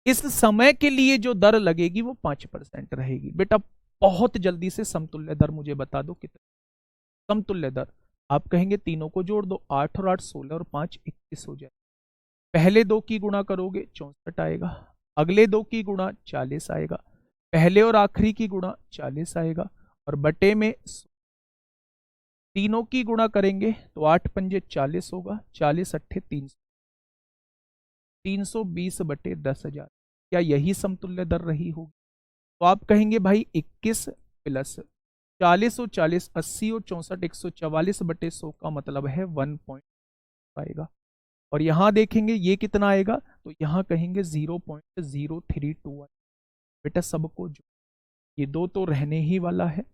Speaker 1: इस समय के लिए जो दर लगेगी वो 5% रहेगी। बेटा बहुत जल्दी से समतुल्य दर मुझे बता दो कितनी समतुल्य दर। आप कहेंगे तीनों को जोड़ दो, 8 और 8 16 और 5 21 हो जाए। पहले दो की गुणा करोगे 64 आएगा, अगले दो की गुणा 40 आएगा, पहले और आखिरी की गुणा 40 आएगा, और बटे में तीनों की गुणा करेंगे तो 8×5 = 40 होगा, 40 अट्ठे 300, 320/10,000। क्या यही समतुल्य दर रही होगी? तो आप कहेंगे भाई 21 प्लस 40 और 40 80 और 64 144/100 का मतलब है 1 आएगा। और यहां देखेंगे ये कितना आएगा, तो यहां कहेंगे 0.032। बेटा सबको जो ये दो तो रहने ही वाला है।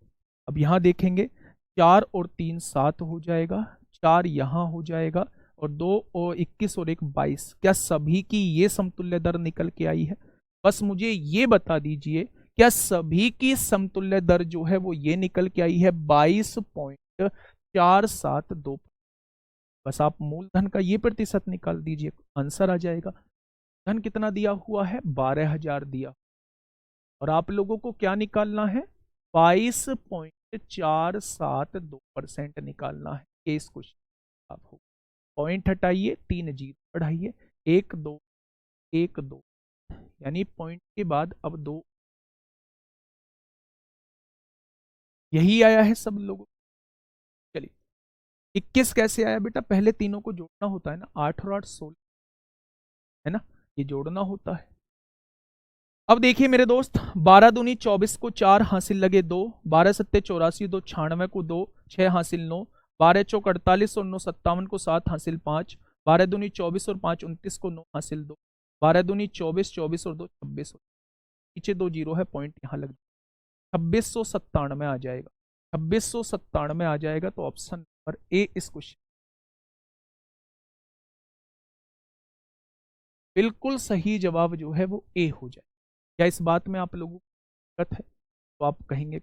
Speaker 1: अब यहां देखेंगे 4 और 3 7 हो जाएगा, 4 यहां हो जाएगा, और 2 और 21 और 1 22। क्या सभी की ये समतुल्य दर निकल के आई है? बस मुझे ये बता दीजिए, क्या सभी की समतुल्य दर जो है वो ये निकल के आई है 22.472। बस आप मूलधन का ये प्रतिशत निकाल दीजिए, आंसर आ जाएगा। धन कितना दिया हुआ है? 12,000 दिया, और आप लोगों को क्या निकालना है? 22.472% निकालना है। ये इस क्वेश्चन आपको पॉइंट हटाइए, 3 जीरो बढ़ाइए, 1 2 1 2, यानी पॉइंट के बाद अब 2, यही आया है सब लोगों। चलिए 21 कैसे आया बेटा? पहले तीनों को जोड़ना होता है ना, 8 और 8 16 है ना, ये जोड़ना होता है। अब देखिए मेरे दोस्त, 12 दूनी 24 को 4 हासिल लगे 2, 12 सत्ते 84 2 96 को 2 6 हासिल 9, 12 चौक 48 और 9 57 को 7 हासिल 5, 12 दूनी 24 और 5 29 को 9 हासिल 2, 12 दूनी 24 24 और 2 26, पीछे 2 जीरो है, पॉइंट यहाँ लग 2697 आ जाएगा। 2697 आ जाएगा, तो ऑप्शन नंबर ए इस क्वेश्चन बिल्कुल सही जवाब जो है वो ए हो जाए। क्या इस बात में आप लोगों को दिक्कत है? तो आप कहेंगे,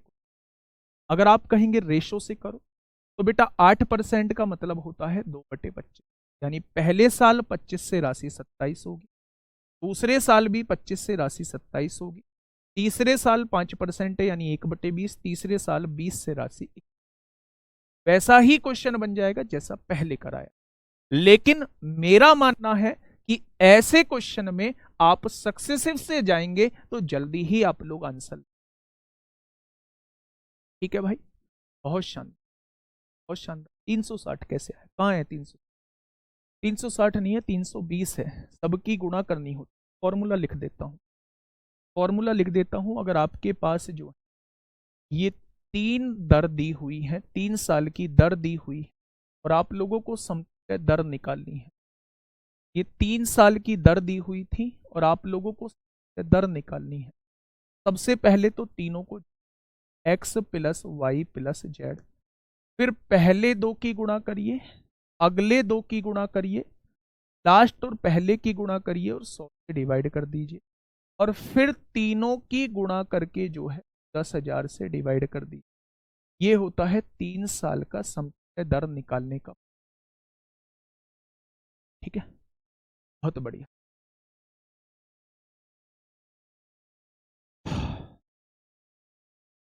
Speaker 1: अगर आप कहेंगे रेशो से करो, तो बेटा 8% का मतलब होता है 2/25, यानी पहले साल 25 से राशि 27 होगी, दूसरे साल भी 25 से राशि 27 होगी, तीसरे साल 5% है यानी 1/20, तीसरे साल 20 से राशि 21। वैसा ही क्वेश्चन बन जाएगा जैसा पहले कराया। लेकिन मेरा मानना है कि ऐसे क्वेश्चन में आप सक्सेसिव से जाएंगे तो जल्दी ही आप लोग आंसर। ठीक है भाई, बहुत शानदार, बहुत शानदार। 360 कैसे आया? कहाँ है 300? 360 नहीं है, 320 है। सबकी गुणा करनी होती, फॉर्मूला लिख देता हूं, फॉर्मूला लिख देता हूं। अगर आपके पास जो ये 3 दर दी हुई है, 3 साल की दर दी हुई है, और आप लोगों को समतुल्य दर निकालनी है। ये 3 साल की दर दी हुई थी और आप लोगों को दर निकालनी है। सबसे पहले तो तीनों को x plus y plus z, फिर पहले दो की गुणा करिए, अगले दो की गुणा करिए, लास्ट और पहले की गुणा करिए और 100 से डिवाइड कर दीजिए, और फिर तीनों की गुणा करके जो है 10,000 से डिवाइड कर दीजिए। ये होता है 3 साल का समतुल्य दर निकालने का। ठीक है, बहुत बढ़िया।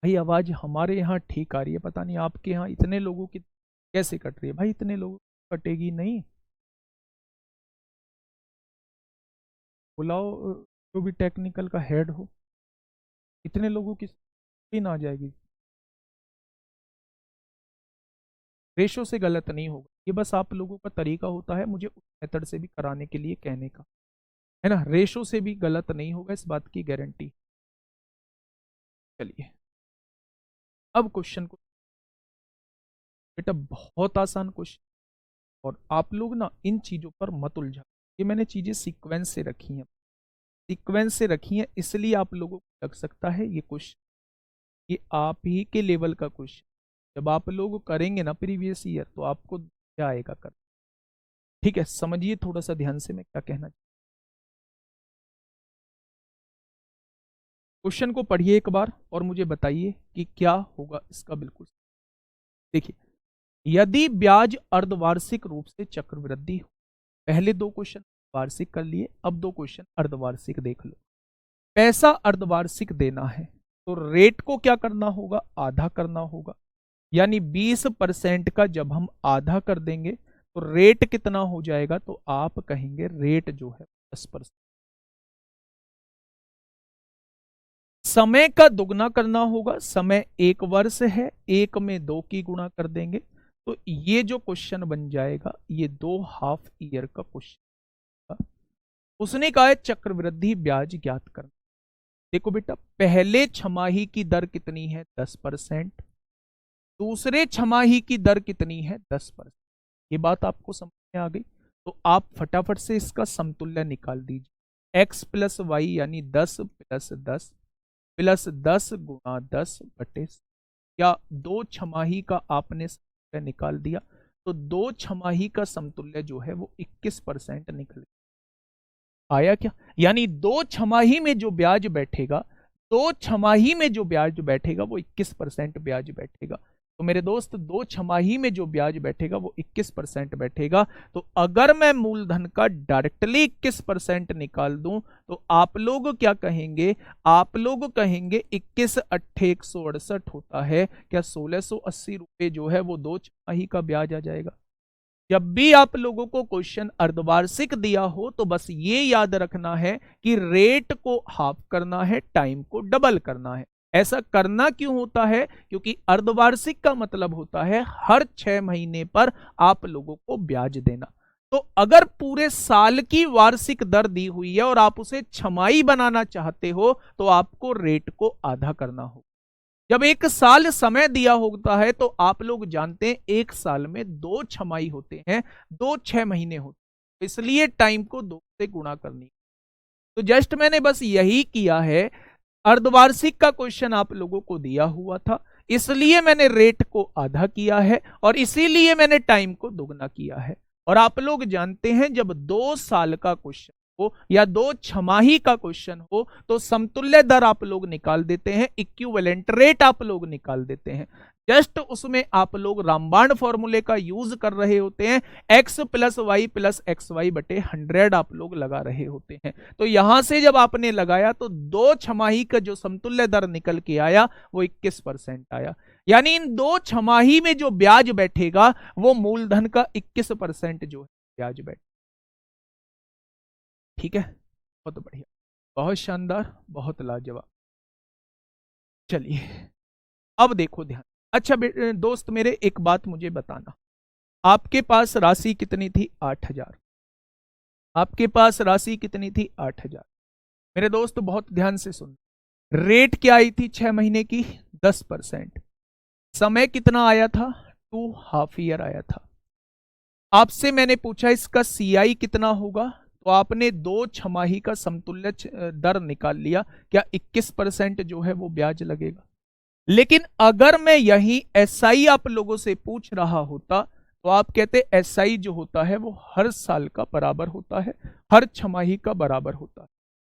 Speaker 1: भाई आवाज हमारे यहाँ ठीक आ रही है, पता नहीं आपके यहाँ इतने लोगों की कैसे कट रही है। भाई इतने लोगों की कटेगी नहीं, बुलाओ जो भी टेक्निकल का हेड हो, इतने लोगों की स्क्रीन आ जाएगी। रेशो से गलत नहीं होगा, ये बस आप लोगों का तरीका होता है मुझे उस मेथड से भी कराने के लिए कहने का, है ना। रेशो से भी गलत नहीं होगा, इस बात की गारंटी। चलिए अब क्वेश्चन को, बेटा बहुत आसान क्वेश्चन, और आप लोग ना इन चीजों पर मत उलझा। ये मैंने चीजें सीक्वेंस से रखी हैं, सीक्वेंस से रखी हैं, इसलिए आप लोगों को लग सकता है ये क्वेश्चन, ये आप ही के लेवल का क्वेश्चन। जब आप लोग करेंगे ना प्रीवियस ईयर, तो आपको क्या आएगा कर। ठीक है, समझिए थोड़ा सा ध्यान से मैं क्या कहना चाहूँ। क्वेश्चन को पढ़िए एक बार और मुझे बताइए कि क्या होगा इसका। बिल्कुल देखिए, यदि ब्याज अर्धवार्षिक रूप से चक्रवृद्धि हो, पहले दो क्वेश्चन वार्षिक कर लिए, अब दो क्वेश्चन अर्धवार्षिक देख लो। पैसा अर्धवार्षिक देना है तो रेट को क्या करना होगा, आधा करना होगा। यानी 20% का जब हम आधा कर देंगे तो रेट कितना हो जाएगा, तो आप कहेंगे रेट जो है 10%। समय का दुगना करना होगा, समय 1 वर्ष है, 1 में 2 की गुणा कर देंगे तो ये जो क्वेश्चन बन जाएगा ये 2 हाफ ईयर का क्वेश्चन। उसने कहा है चक्रवृद्धि ब्याज ज्ञात करना। देखो बेटा, पहले छमाही की दर कितनी है 10%, दूसरे छमाही की दर कितनी है 10%। ये बात आपको समझ में आ गई। तो आप फटाफट से इसका समतुल्य निकाल दीजिए। x प्लस वाई यानी 10 प्लस 10 प्लस 10 गुणा 10 बटे, या दो छमाही का आपने समतुल्य निकाल दिया तो दो छमाही का समतुल्य जो है वो 21% निकले। आया क्या? यानी दो छमाही में जो ब्याज बैठेगा, दो छमाही में जो ब्याज बैठेगा वो 21% ब्याज बैठेगा। तो मेरे दोस्त, दो छमाही में जो ब्याज बैठेगा वो 21% बैठेगा। तो अगर मैं मूलधन का डायरेक्टली 21% निकाल दूं तो आप लोग क्या कहेंगे, आप लोग कहेंगे 21 अट्ठे 168 होता है। क्या 1680 रुपए जो है वो दो छमाही का ब्याज आ जाएगा? जब भी आप लोगों को क्वेश्चन अर्धवार्षिक दिया हो तो बस ये याद रखना है कि रेट को हाफ करना है, टाइम को डबल करना है। ऐसा करना क्यों होता है? क्योंकि अर्धवार्षिक का मतलब होता है हर 6 महीने पर आप लोगों को ब्याज देना। तो अगर पूरे साल की वार्षिक दर दी हुई है और आप उसे छमाही बनाना चाहते हो तो आपको रेट को आधा करना होगा। जब 1 साल समय दिया होता है तो आप लोग जानते हैं 1 साल में 2 छमाही होते हैं, 2 6 महीने होते हैं, इसलिए टाइम को 2 से गुणा करनी। तो जस्ट मैंने बस यही किया है। अर्धवार्षिक का क्वेश्चन आप लोगों को दिया हुआ था, इसलिए मैंने रेट को आधा किया है और इसीलिए मैंने टाइम को दोगुना किया है। और आप लोग जानते हैं जब 2 साल का क्वेश्चन हो या 2 छमाही का क्वेश्चन हो तो समतुल्य दर आप लोग निकाल देते हैं, इक्विवेलेंट रेट आप लोग निकाल देते हैं। जस्ट उसमें आप लोग रामबाण फॉर्मूले का यूज कर रहे होते हैं, x plus y plus x y बटे 100 आप लोग लगा रहे होते हैं। तो यहां से जब आपने लगाया तो दो छमाही का जो समतुल्य दर निकल के आया वो 21% आया। यानी इन दो छमाही में जो ब्याज बैठेगा वो मूलधन का 21% जो है ब्याज बैठ। ठीक है, बहुत बढ़िया, बहुत शानदार, बहुत लाजवाब। चलिए अब देखो ध्यान। अच्छा दोस्त मेरे, एक बात मुझे बताना, आपके पास राशि कितनी थी? 8000। आपके पास राशि कितनी थी? 8000। मेरे दोस्त बहुत ध्यान से सुन। रेट क्या आई थी 6 महीने की? 10%। समय कितना आया था? 2 हाफ ईयर आया था। आपसे मैंने पूछा इसका सीआई कितना होगा, तो आपने दो छमाही का समतुल्य दर निकाल लिया। क्या 21% जो है वो ब्याज लगेगा? लेकिन अगर मैं यही एसआई आप लोगों से पूछ रहा होता तो आप कहते एसआई जो होता है वो हर साल का बराबर होता है, हर छमाही का बराबर होता है।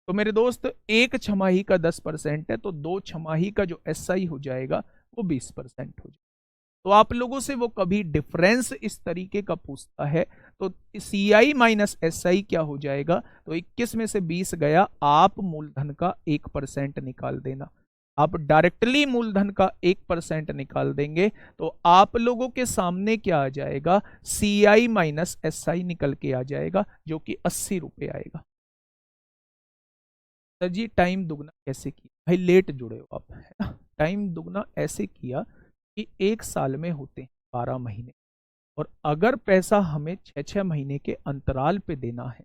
Speaker 1: तो मेरे दोस्त, एक छमाही का 10% है तो दो छमाही का जो एसआई हो जाएगा वो 20% हो जाएगा। तो आप लोगों से वो कभी डिफरेंस इस तरीके का पूछता है तो सी आई माइनस एस आई क्या हो जाएगा, तो 21 में से 20 गया, आप मूलधन का 1% निकाल देना। आप डायरेक्टली मूलधन का 1% निकाल देंगे तो आप लोगों के सामने क्या आ जाएगा, सी आई माइनस एस आई निकल के आ जाएगा जो कि 80 रुपए आएगा। सर जी टाइम दुगना कैसे किया? भाई लेट जुड़े हो आप, है ना। टाइम दुगना ऐसे किया कि 1 साल में होते हैं 12 महीने, और अगर पैसा हमें 6-6 महीने के अंतराल पे देना है,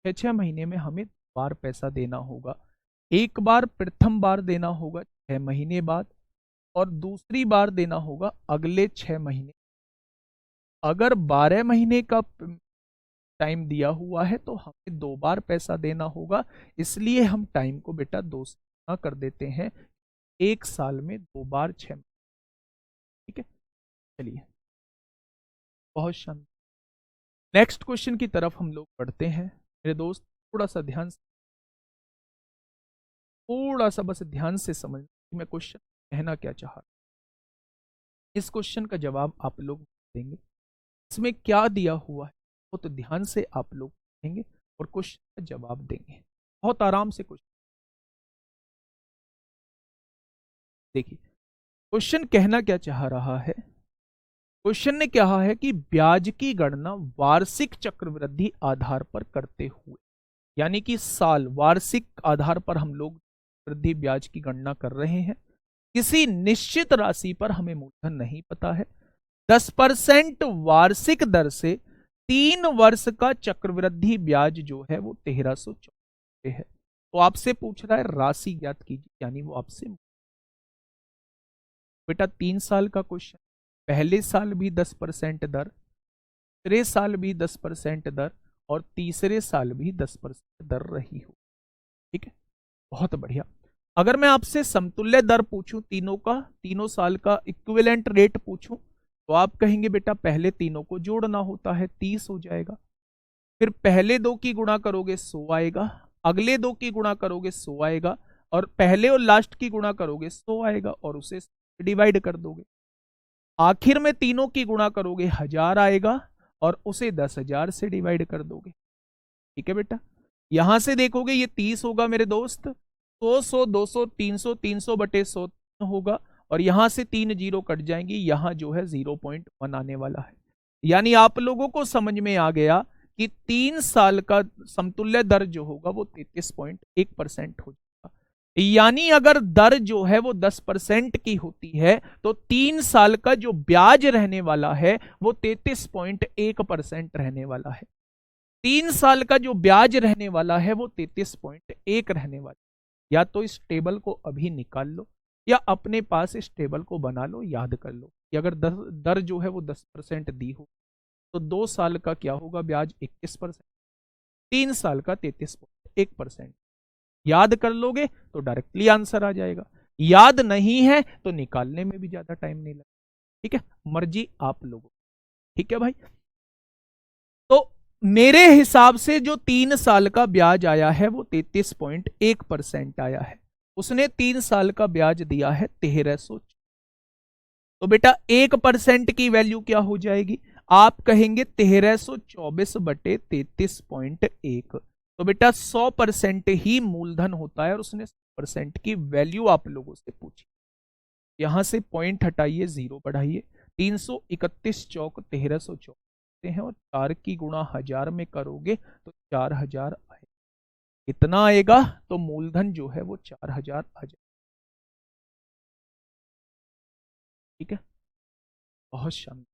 Speaker 1: 6-6 महीने में हमें बार पैसा देना होगा। एक बार प्रथम बार देना होगा 6 महीने बाद और दूसरी बार देना होगा अगले 6 महीने। अगर 12 महीने का टाइम दिया हुआ है तो हमें 2 बार पैसा देना होगा, इसलिए हम टाइम को बेटा 2 से गुना कर देते हैं। 1 साल में 2 बार 6। ठीक है, चलिए बहुत शानदार। नेक्स्ट क्वेश्चन की तरफ हम लोग बढ़ते हैं। मेरे दोस्त थोड़ा सा ध्यान से थोड़ा सा बस ध्यान से समझ कि मैं क्वेश्चन कहना क्या चाह रहा हूं। इस क्वेश्चन का जवाब आप लोग देंगे, इसमें क्या दिया हुआ है वो तो ध्यान से आप लोग देंगे और क्वेश्चन का जवाब देंगे। बहुत आराम से क्वेश्चन देखिए। क्वेश्चन कहना क्या चाह रहा है, क्वेश्चन ने कहा है कि ब्याज की गणना वार्षिक चक्रवृद्धि आधार पर करते हुए, यानी कि साल वार्षिक आधार पर हम लोग वृद्धि ब्याज की गणना कर रहे हैं। किसी निश्चित राशि पर हमें मूलधन नहीं पता है। 10% वार्षिक दर से 3 वर्ष का चक्रवृद्धि ब्याज जो है वो 1314 है। तो आपसे पूछ रहा है राशि ज्ञात कीजिए, यानी वो आपसे बेटा 3 साल का क्वेश्चन, पहले साल भी 10% दर, दूसरे साल भी 10% दर और तीसरे साल भी 10% दर रही हो। ठीक है, बहुत बढ़िया। अगर मैं आपसे समतुल्य दर पूछूं तीनों का, तीनों साल का इक्विवेलेंट रेट पूछूं, तो आप कहेंगे बेटा पहले तीनों को जोड़ना होता है, 30 हो जाएगा। फिर पहले दो की गुणा करोगे 100 आएगा, अगले दो की गुणा करोगे 100 आएगा, और पहले और लास्ट की गुणा करोगे 100 आएगा और उसे डिवाइड कर दोगे। आखिर में तीनों की गुणा करोगे 1000 आएगा और उसे 10,000 से डिवाइड कर दोगे। ठीक है बेटा, यहां से देखोगे ये 30 होगा मेरे दोस्त, 100 200 300, 300 बटे 100 होगा, और यहां से 3 जीरो कट जाएंगी, यहां जो है 0.1 आने वाला है। यानी आप लोगों को समझ में आ गया कि 3 साल का समतुल्य दर जो होगा वो 33.1% हो जाएगा। यानी अगर दर जो है वो 10% की होती है तो 3 साल का जो ब्याज रहने वाला है वो 33.1% रहने वाला है। 3 साल का जो ब्याज रहने वाला है वो 33.1 रहने वाला है। या तो इस टेबल को अभी निकाल लो या अपने पास इस टेबल को बना लो, याद कर लो कि अगर दर जो है वो 10% दी हो तो 2 साल का क्या होगा ब्याज 21%, 3 साल का 33.1%। याद कर लोगे तो डायरेक्टली आंसर आ जाएगा, याद नहीं है तो निकालने में भी ज्यादा टाइम नहीं लगेगा। ठीक है, मर्जी आप लोगों। ठीक है भाई, तो मेरे हिसाब से जो 3 साल का ब्याज आया है वो 33.1% आया है। उसने 3 साल का ब्याज दिया है 1300। तो बेटा 1% की वैल्यू क्या हो जाएगी, आप कहेंगे 1324 बटे 33.1। तो बेटा 100% ही मूलधन होता है और उसने 100% की वैल्यू आप लोगों से पूछी। यहां से पॉइंट हटाइए, जीरो बढ़ाइए, 331 चौक 1324 हैं और 4 की गुणा 1000 में करोगे तो 4000 आए, कितना आएगा, तो मूलधन जो है वो 4000 आ जाए। ठीक है, बहुत शानदार।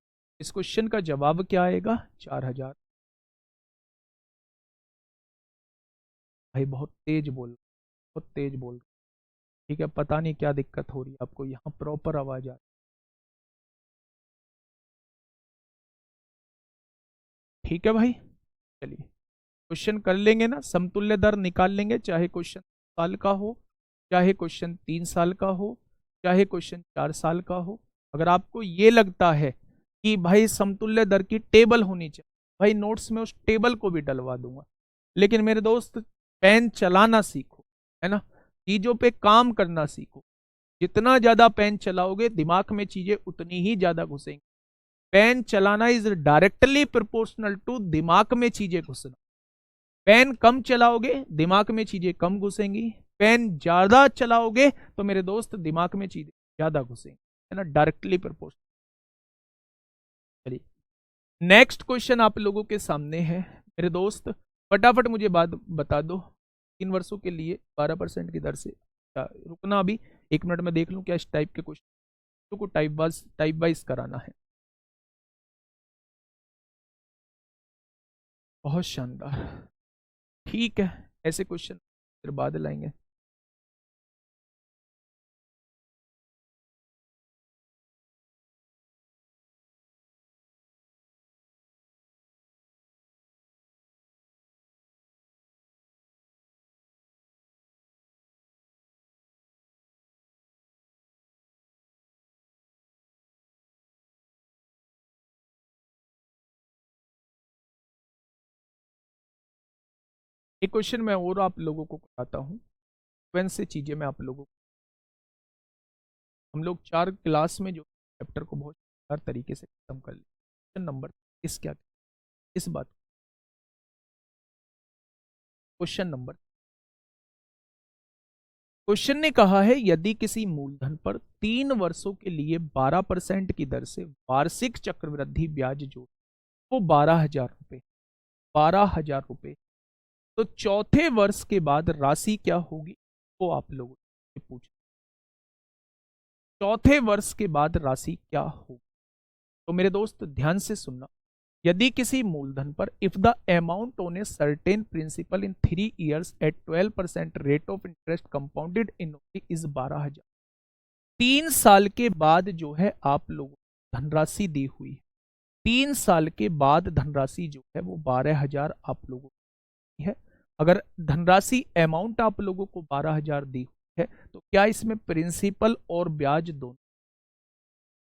Speaker 1: इस क्वेश्चन का जवाब क्या आएगा, 4000। भाई बहुत तेज बोल, बहुत तेज बोल। ठीक है, पता नहीं क्या दिक्कत हो रही है आपको, यहाँ प्रॉपर आवाज आ रही। ठीक है भाई, चलिए क्वेश्चन कर लेंगे ना, समतुल्य दर निकाल लेंगे, चाहे क्वेश्चन साल का हो, चाहे क्वेश्चन 3 साल का हो, चाहे क्वेश्चन 4 साल का हो। अगर आपको ये लगता है कि भाई समतुल्य दर की टेबल होनी चाहिए, भाई नोट्स में उस टेबल को भी डलवा दूंगा। लेकिन मेरे दोस्त पेन चलाना सीखो, है ना, चीजों पे काम करना सीखो। जितना ज्यादा पेन चलाओगे दिमाग में चीजें उतनी ही ज्यादा घुसेंगी। पेन चलाना इज डायरेक्टली प्रोपोर्शनल टू दिमाग में चीजें घुसना। पेन कम चलाओगे दिमाग में चीजें कम घुसेंगी, पेन ज्यादा चलाओगे तो मेरे दोस्त दिमाग में चीजें ज्यादा घुसेंगी, है ना, डायरेक्टली प्रोपोर्शनल। चलिए नेक्स्ट क्वेश्चन आप लोगों के सामने है मेरे दोस्त, फटाफट मुझे बात बता दो। 3 वर्षों के लिए 12% की दर से, रुकना अभी 1 मिनट में देख लूं क्या इस टाइप के क्वेश्चन को टाइप वाइज कराना है। बहुत शानदार, ठीक है, ऐसे क्वेश्चन फिर बाद लाएंगे। एक क्वेश्चन मैं और आप लोगों को कराता हूं। सीक्वेंस से चीजें मैं आप लोगों को, हम लोग 4 क्लास में जो चैप्टर को बहुत शानदार तरीके से खत्म कर लिया। क्वेश्चन नंबर इस क्या इस बात, क्वेश्चन नंबर, क्वेश्चन ने कहा है यदि किसी मूलधन पर 3 वर्षों के लिए 12% की दर से वार्षिक चक्रवृद्धि ब्याज जो वो 12,000 रुपए, 12,000 रुपए, तो चौथे वर्ष के बाद राशि क्या होगी, वो आप लोगों से पूछ, चौथे वर्ष के बाद राशि क्या होगी। तो मेरे दोस्त ध्यान से सुनना, यदि किसी मूलधन पर if the amount on a certain principal in 3 years at 12% rate of interest compounded in is 12,000, 3 साल के बाद जो है आप लोगों को धनराशि दी हुई है, 3 साल के बाद धनराशि जो है वो 12,000 आप लोगों को है। अगर धनराशि अमाउंट आप लोगों को 12,000 दी हुई है तो क्या इसमें प्रिंसिपल और ब्याज दोनों,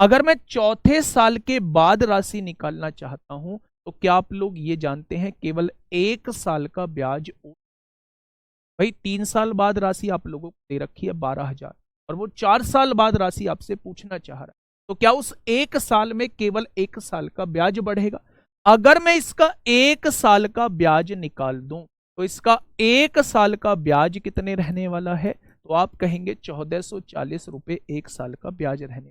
Speaker 1: अगर मैं चौथे साल के बाद राशि निकालना चाहता हूं तो क्या आप लोग ये जानते हैं केवल 1 साल का ब्याज, भाई 3 साल बाद राशि आप लोगों को दे रखी है 12,000 और वो 4 साल बाद राशि आपसे पूछना चाह रहा है, तो क्या उस 1 साल में केवल 1 साल का ब्याज बढ़ेगा। अगर मैं इसका 1 साल का ब्याज निकाल दूं तो इसका 1 साल का ब्याज कितने रहने वाला है, तो आप कहेंगे 1440 रुपए 1 साल का ब्याज रहने,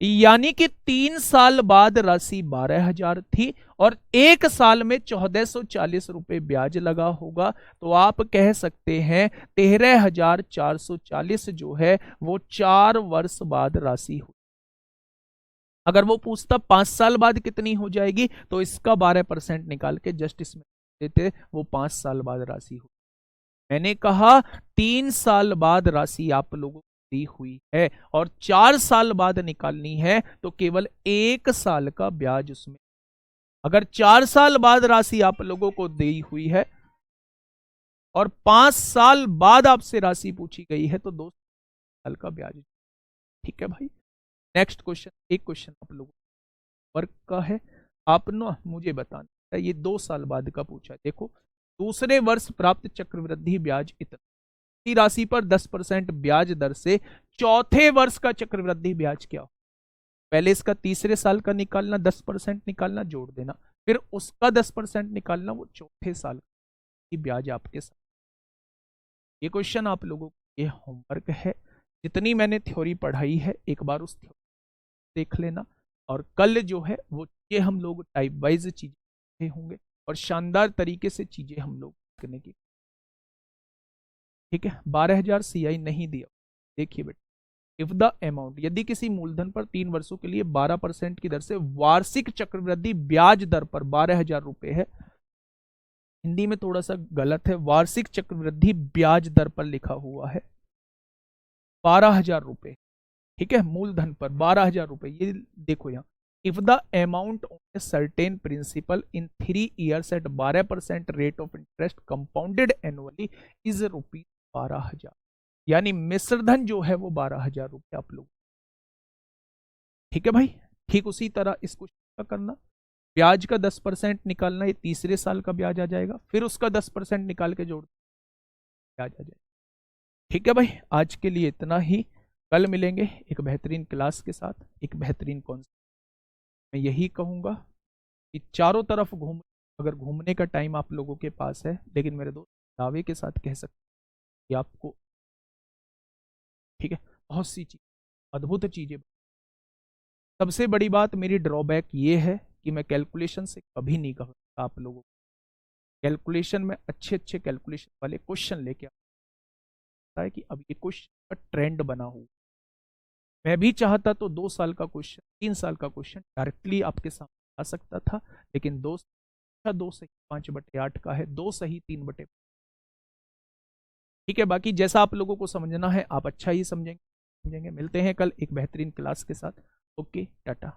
Speaker 1: यानी कि 3 साल बाद राशि 12,000 थी और 1 साल में 1440 रुपए ब्याज लगा होगा, तो आप कह सकते हैं 13,440 जो है वो 4 वर्ष बाद राशि हो। अगर वो पूछता 5 साल बाद कितनी हो जाएगी तो इसका 12% निकाल के जस्ट इसमें देते, वो 5 साल बाद राशि हो। मैंने कहा 3 साल बाद राशि आप लोगों दी हुई है और 4 साल बाद निकालनी है तो केवल 1 साल का ब्याज उसमें, अगर 4 साल बाद राशि आप लोगों को दी हुई है और 5 साल बाद आपसे राशि पूछी गई है तो 2 साल का ब्याज। ठीक है भाई, नेक्स्ट क्वेश्चन, एक क्वेश्चन आप लोगों वर्क का है, आप ना मुझे बताना है, ये 2 साल बाद का पूछा है। देखो, दूसरे वर्ष प्राप्त चक्रवृद्धि ब्याज इतना, राशि पर 10% ब्याज दर से चौथे वर्ष का चक्रवृद्धि ब्याज क्या हो, पहले इसका तीसरे साल का निकालना, 10% निकालना, जोड़ देना, फिर उसका 10% निकालना, वो चौथे साल की ब्याज आपके साथ। ये क्वेश्चन आप लोगों को ये होमवर्क है, जितनी मैंने थ्योरी पढ़ाई है एक बार उस थ्योरी देख लेना, और कल जो है वो ये हम लोग टाइप वाइज चीजें होंगे और शानदार तरीके से चीजें हम लोग करने की। ठीक है, 12,000 CI नहीं दिया, देखिए बेटा, इफ द अमाउंट, यदि किसी मूलधन पर 3 वर्षों के लिए 12% की दर से वार्षिक चक्रवृद्धि ब्याज दर पर 12,000 रुपए है, हिंदी में थोड़ा सा गलत है, वार्षिक चक्रवृद्धि ब्याज दर पर लिखा हुआ है 12,000 रुपए, ठीक है, मूलधन पर 12,000 रुपए, ये देखो यहाँ, if the amount of a certain principal in 3 years at 12% rate of interest compounded annually is ₹12,000, यानी मिश्रधन जो है वो 12,000 रुपए आप लोग। ठीक है भाई, ठीक उसी तरह इस क्वेश्चन का करना, ब्याज का 10% निकालना, ये तीसरे साल का ब्याज आ जाएगा, फिर उसका 10% निकाल के जोड़ ब्याज आ जाएगा। ठीक है भाई, आज के लिए इतना ही, कल मिलेंगे एक बेहतरीन क्लास के साथ, एक बेहतरीन कॉन्सेप्ट। मैं यही कहूंगा कि चारों तरफ घूम, अगर घूमने का टाइम आप लोगों के पास है, लेकिन मेरे दोस्त दावे के साथ कह सकते कि आपको, ठीक है, बहुत सी चीज, अद्भुत चीजें। सबसे बड़ी बात मेरी ड्रॉबैक ये है कि मैं कैलकुलेशन से कभी नहीं कहूँगा आप लोगों को, कैलकुलेशन में अच्छे अच्छे कैलकुलेशन वाले क्वेश्चन लेके आता है कि अब ये क्वेश्चन का ट्रेंड बना हुआ, मैं भी चाहता तो 2 साल का क्वेश्चन, 3 साल का क्वेश्चन डायरेक्टली आपके सामने आ सकता था, लेकिन 2 सही 5/8 का है, 2 सही 3/5। ठीक है, बाकी जैसा आप लोगों को समझना है आप अच्छा ही समझेंगे। मिलते हैं कल एक बेहतरीन क्लास के साथ। ओके, टाटा।